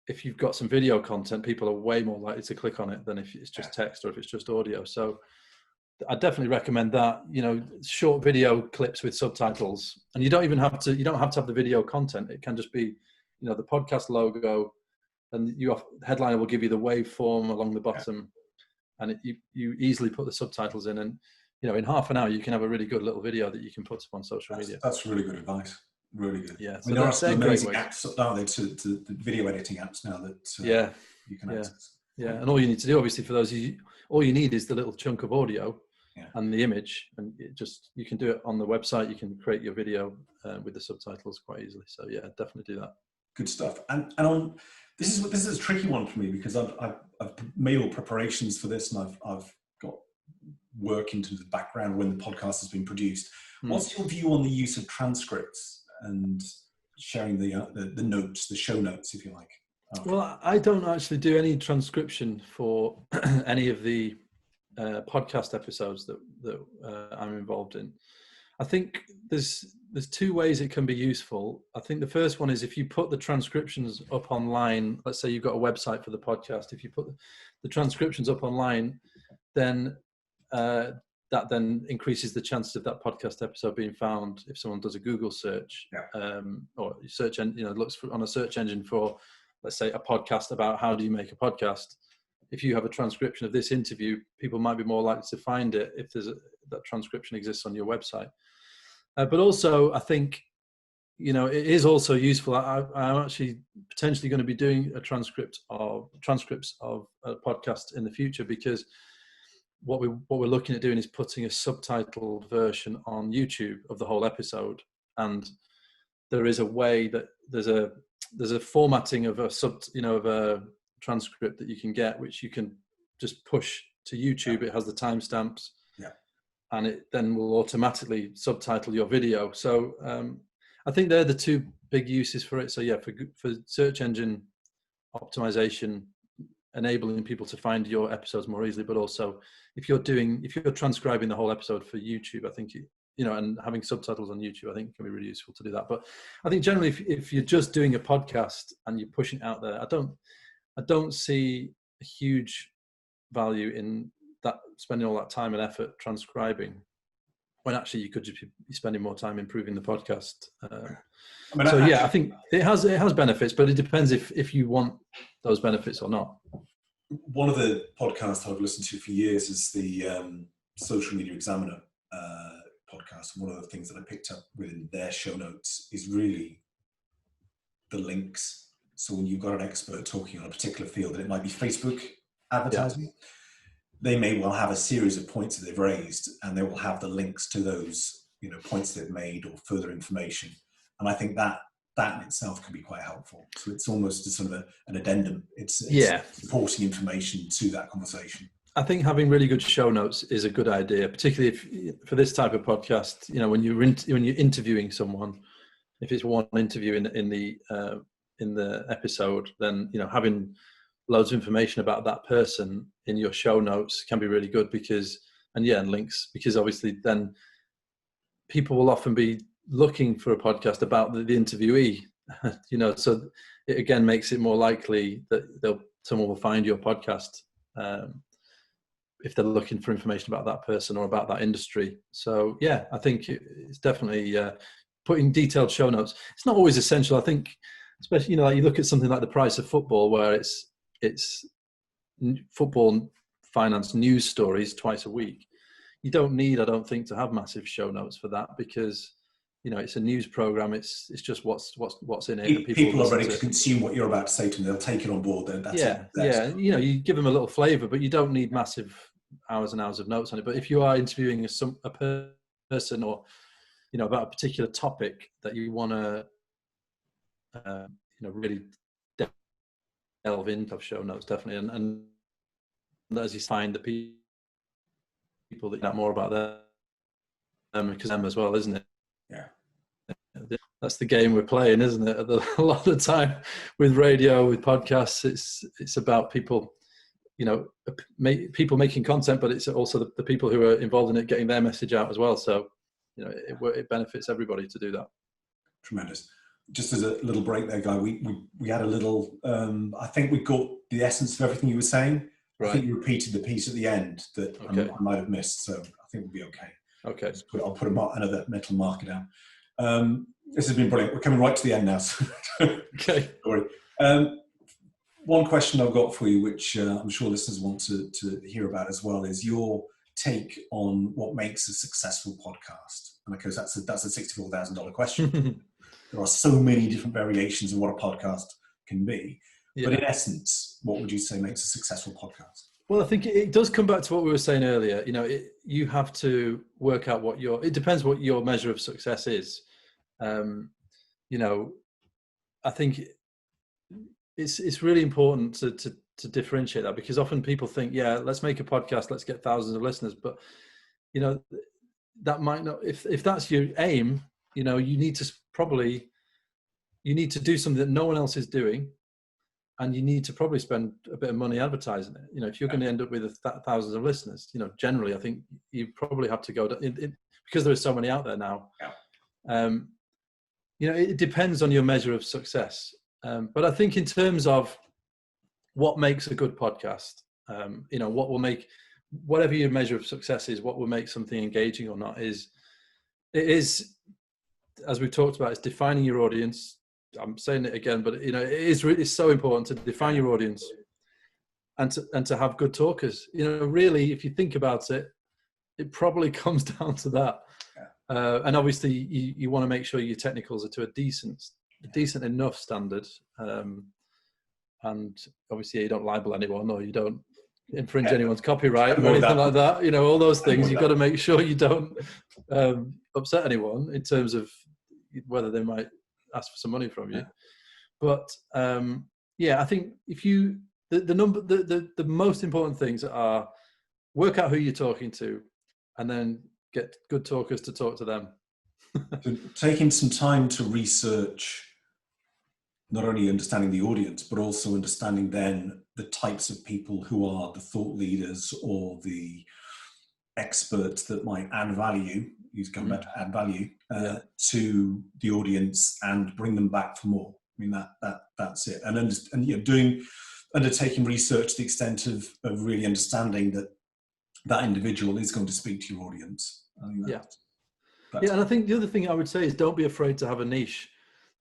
if you've got some video content, people are way more likely to click on it than if it's just text or if it's just audio. So I definitely recommend that, short video clips with subtitles. And you don't have to have the video content. It can just be, the podcast logo, and Headliner will give you the waveform along the bottom. And you easily put the subtitles in, and in half an hour you can have a really good little video that you can put up on social media. That's really good advice. Really good. Yeah, I so mean, there are some they're great amazing ways. apps, aren't there, to video editing apps now that Yeah, you can yeah, access. yeah. And all you need to do, obviously, for those, all you need is the little chunk of audio Yeah. and the image, and you can do it on the website. You can create your video with the subtitles quite easily. So yeah, definitely do that. Good stuff. And on this is a tricky one for me because I've made all preparations for this, and I've got work into the background when the podcast has been produced. What's your view on the use of transcripts and sharing the notes, the show notes, if you like? Okay. Well, I don't actually do any transcription for any of the podcast episodes that I'm involved in. I think there's two ways it can be useful. I think the first one is if you put the transcriptions up online. Let's say you've got a website for the podcast. If you put the transcriptions up online, then that then increases the chances of that podcast episode being found if someone does a Google search, or search looks on a search engine for, let's say, a podcast about how do you make a podcast. If you have a transcription of this interview, people might be more likely to find it if that transcription exists on your website. But also, I think, it is also useful. I'm actually potentially going to be doing transcripts of a podcast in the future, because what we're looking at doing is putting a subtitled version on YouTube of the whole episode. And there is a way that there's a formatting of a transcript that you can get, which you can just push to YouTube. It has the timestamps, and it then will automatically subtitle your video. So I think they're the two big uses for it. So yeah, for search engine optimization, enabling people to find your episodes more easily, but also if you're transcribing the whole episode for YouTube, I think and having subtitles on YouTube, I think it can be really useful to do that. But I think generally, if you're just doing a podcast and you're pushing it out there, I don't see a huge value in that, spending all that time and effort transcribing, when actually you could just be spending more time improving the podcast. I think it has benefits, but it depends if you want those benefits or not. One of the podcasts I've listened to for years is the Social Media Examiner podcast. One of the things that I picked up within their show notes is really the links. So when you've got an expert talking on a particular field, and it might be Facebook advertising, they may well have a series of points that they've raised, and they will have the links to those points they've made or further information. And I think that in itself can be quite helpful. So it's almost a sort of an addendum. It's supporting information to that conversation. I think having really good show notes is a good idea, particularly for this type of podcast. When you're interviewing someone, if it's one interview in the episode, then having loads of information about that person in your show notes can be really good, and links, because obviously then people will often be looking for a podcast about the interviewee, so it again makes it more likely that someone will find your podcast if they're looking for information about that person or about that industry. So yeah, I think it's definitely putting detailed show notes. It's not always essential. I think, especially like you look at something like the price of football, where it's football finance news stories twice a week. You don't need, I don't think, to have massive show notes for that, because it's a news program. It's just what's in it. People are ready to consume what you're about to say to them. They'll take it on board. Then that's it. You give them a little flavour, but you don't need massive hours and hours of notes on it. But if you are interviewing a person, or about a particular topic that you want to really delve into, show notes definitely, and as you find the people that know more about them, because them as well, isn't it? Yeah. That's the game we're playing, isn't it? A lot of the time with radio, with podcasts, it's about people, people making content, but it's also the people who are involved in it getting their message out as well. So, it benefits everybody to do that. Tremendous. Just as a little break there, Guy, we had a little, I think we got the essence of everything you were saying. Right. I think you repeated the piece at the end that I might have missed, so I think we'll be okay. Okay. I'll put another mental marker down. This has been brilliant. We're coming right to the end now. So okay. Sorry. One question I've got for you, which I'm sure listeners want to hear about as well, is your take on what makes a successful podcast. And of course, that's a $64,000 question. there are so many different variations of what a podcast can be. Yeah. But in essence, what would you say makes a successful podcast? Well, I think it does come back to what we were saying earlier. You have to work out it depends what your measure of success is. I think it's really important to differentiate that, because often people think, yeah, let's make a podcast, let's get thousands of listeners. But, that might not, if that's your aim, you need to do something that no one else is doing. And you need to probably spend a bit of money advertising it. If you're going to end up with thousands of listeners, generally, I think you probably have to go because there are so many out there now. Yeah. It depends on your measure of success. But I think in terms of what makes a good podcast, what will make, whatever your measure of success is, what will make something engaging or not is, as we've talked about, it's defining your audience. I'm saying it again, but it's so important to define your audience and to have good talkers. Really, if you think about it, it probably comes down to that. Yeah. And obviously, you want to make sure your technicals are to a decent enough standard. And obviously, you don't libel anyone, or you don't infringe anyone's copyright or anything like that. All those things. You've got to make sure you don't upset anyone in terms of whether they might ask for some money from you. But I think if you the most important things are work out who you're talking to, and then get good talkers to talk to them. So taking some time to research, not only understanding the audience, but also understanding then the types of people who are the thought leaders or the experts that might add value. Use come back to add value to the audience and bring them back for more. I mean that's it. And undertaking research to the extent of really understanding that individual is going to speak to your audience. I think and I think the other thing I would say is don't be afraid to have a niche.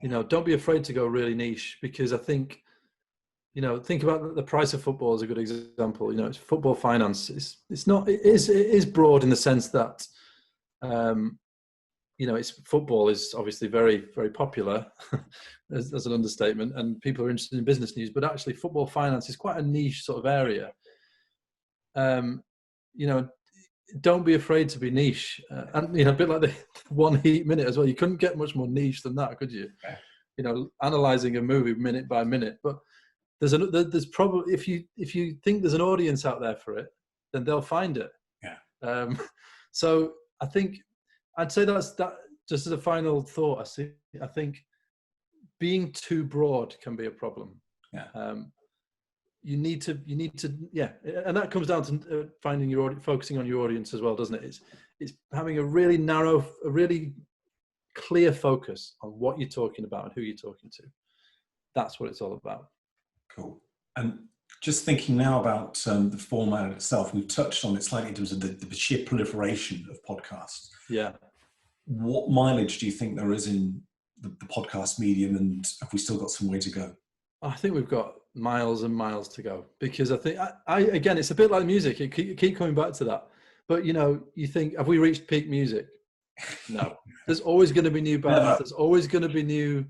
Don't be afraid to go really niche, because I think, think about the price of football as a good example. It's football finance. It is broad in the sense that, football is obviously very, very popular as an understatement, and people are interested in business news, but actually football finance is quite a niche sort of area. Don't be afraid to be niche, and a bit like the One Heat Minute as well. You couldn't get much more niche than that, could you? Okay. Analyzing a movie minute by minute. But there's probably, if you think there's an audience out there for it, then they'll find it. Yeah. So I think I'd say that just as a final thought. I think being too broad can be a problem. Yeah. You need to, and that comes down to finding your audience, focusing on your audience as well, doesn't it? It's having a really narrow, a really clear focus on what you're talking about and who you're talking to. That's what it's all about. Cool. And just thinking now about the format itself, we've touched on it slightly in terms of the sheer proliferation of podcasts. Yeah. What mileage do you think there is in the podcast medium, and have we still got some way to go? I think we've got miles and miles to go, because I think again, it's a bit like music. You keep coming back to that, but you think, have we reached peak music? No. There's always going to be new bands. There's always going to be new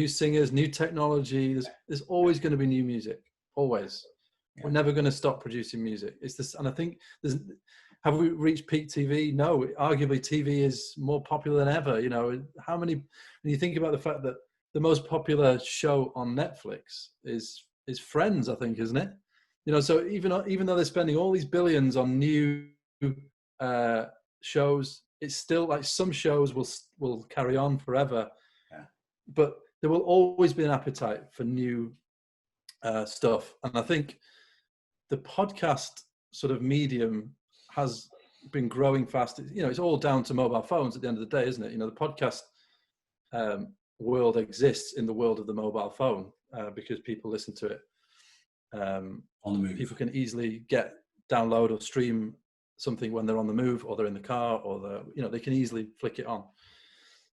singers, new technology. There's always going to be new music. Always. Yeah. We're never going to stop producing music. It's this, and I think have we reached peak TV? No. Arguably, TV is more popular than ever. How many? When you think about the fact that the most popular show on Netflix is Friends, I think, isn't it? So even though they're spending all these billions on new shows, it's still like some shows will carry on forever. Yeah. But there will always be an appetite for new stuff. And I think the podcast sort of medium has been growing fast. It's all down to mobile phones at the end of the day, isn't it? The podcast world exists in the world of the mobile phone because people listen to it on the move. People can easily download or stream something when they're on the move, or they're in the car, or they can easily flick it on.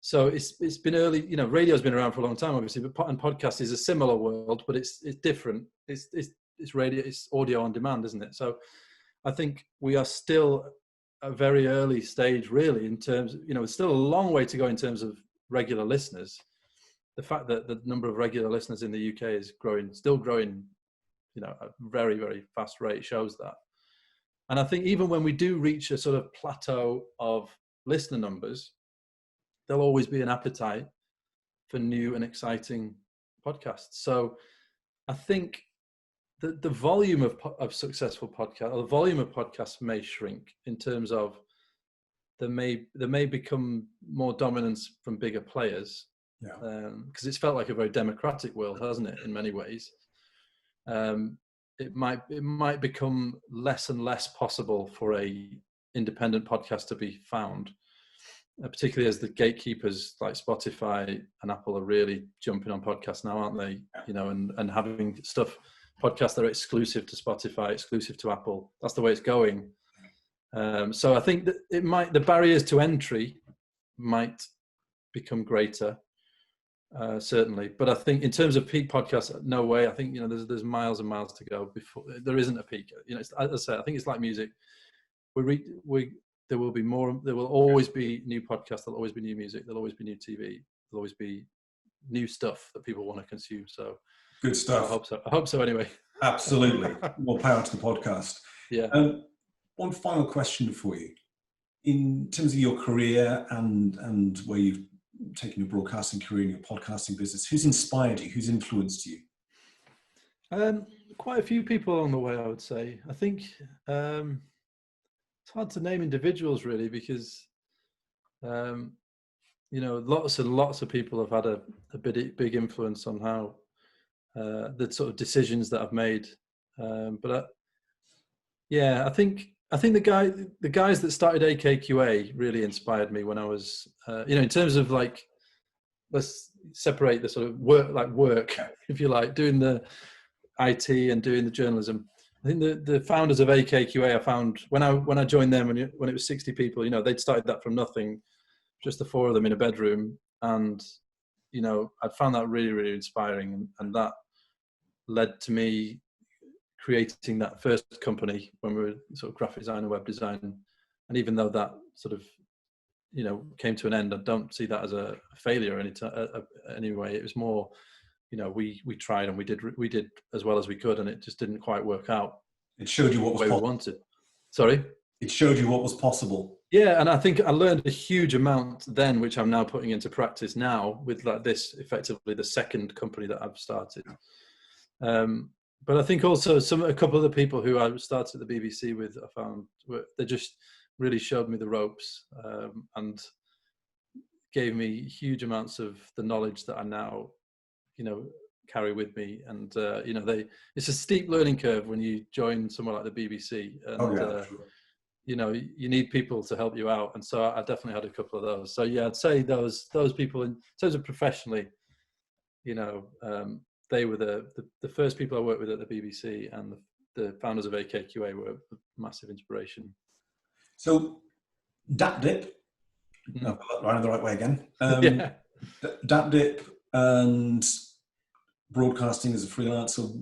So it's been early. Radio's been around for a long time, obviously, but and podcast is a similar world, but it's different. It's radio, it's audio on demand, isn't it? So I think we are still a very early stage, really, in terms of, it's still a long way to go in terms of regular listeners, the fact that the number of regular listeners in the UK is growing, still growing, you know, at a very, very fast rate shows that. And I think even when we do reach a sort of plateau of listener numbers, there'll always be an appetite for new and exciting podcasts. So I think that the volume of successful podcasts, or the volume of podcasts, may shrink in terms of there may become more dominance from bigger players. Yeah. Because it's felt like a very democratic world, hasn't it, in many ways. It might become less and less possible for a independent podcast to be found, particularly as the gatekeepers like Spotify and Apple are really jumping on podcasts now, aren't they? You know, and having podcasts that are exclusive to Spotify, exclusive to Apple. That's the way it's going. So I think that the barriers to entry might become greater. Certainly, but I think in terms of peak podcasts, no way. I think, you know, there's miles and miles to go before there isn't a peak. You know, as I say, I think it's like music. There will be more. There will always be new podcasts. There'll always be new music. There'll always be new TV. There'll always be new stuff that people want to consume. So good stuff. I hope so. Anyway. Absolutely. More power to the podcast. Yeah. One final question for you, in terms of your career and where you've taken your broadcasting career and your podcasting business, who's inspired you? Who's influenced you? Quite a few people along the way, I would say. I think it's hard to name individuals really, because you know, lots and lots of people have had a big influence on how the sort of decisions that I've made. I think the guys that started AKQA really inspired me when I was, you know, in terms of like, let's separate the sort of work, if you like, doing the IT and doing the journalism. I think the founders of AKQA, I found when I joined them when it was 60 people, you know, they'd started that from nothing, just the four of them in a bedroom. And, you know, I'd found that really, really inspiring. And that led to me creating that first company when we were sort of graphic design and web design. And even though that sort of, you know, came to an end, I don't see that as a failure anyway. It was more, you know, we tried and we did as well as we could, and it just didn't quite work out. It showed you what was possible. We wanted. Sorry? It showed you what was possible. Yeah, and I think I learned a huge amount then, which I'm now putting into practice now with like this, effectively the second company that I've started. But I think also a couple of the people who I started the BBC with, I found they just really showed me the ropes and gave me huge amounts of the knowledge that I now, you know, carry with me. And you know, it's a steep learning curve when you join somewhere like the BBC, and sure. you know, you need people to help you out. And so I definitely had a couple of those. So yeah, I'd say those people in terms of professionally, you know, they were the first people I worked with at the BBC, and the founders of AKQA were a massive inspiration. So, DapDip, I've got that right the right way again. Yeah. DapDip and broadcasting as a freelancer,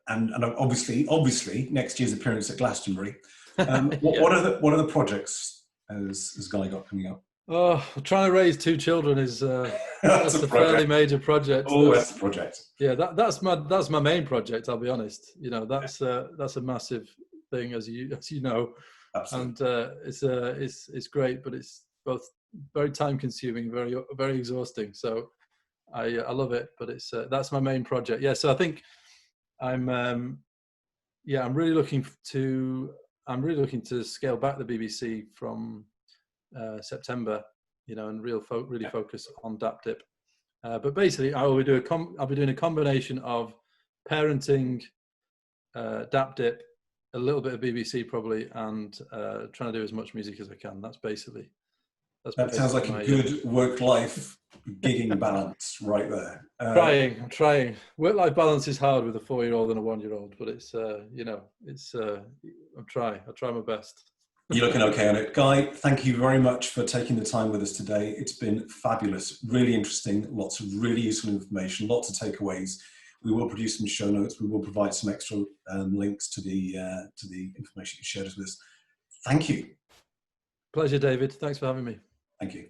and obviously next year's appearance at Glastonbury. What are the projects has Guy got coming up? Oh, trying to raise 2 children is that's a fairly major project. Oh, that's a project. Yeah, that's my main project. I'll be honest. You know, that's a massive thing, as you know. Absolutely. And it's great, but it's both very time consuming, very very exhausting. So I love it, but it's that's my main project. Yeah, so I think I'm really looking to scale back the BBC from September, you know, and really focus on DapDip. But basically, I'll be doing a combination of parenting, DapDip, a little bit of BBC probably, and trying to do as much music as I can. That sounds like a good work-life gigging balance right there. I'm trying. Work-life balance is hard with a 4-year-old and a 1-year-old, but it's you know, it's I try my best. You're looking okay on it. Guy, thank you very much for taking the time with us today. It's been fabulous, really interesting, lots of really useful information, lots of takeaways. We will produce some show notes. We will provide some extra links to the information you shared with us. Thank you. Pleasure, David. Thanks for having me. Thank you.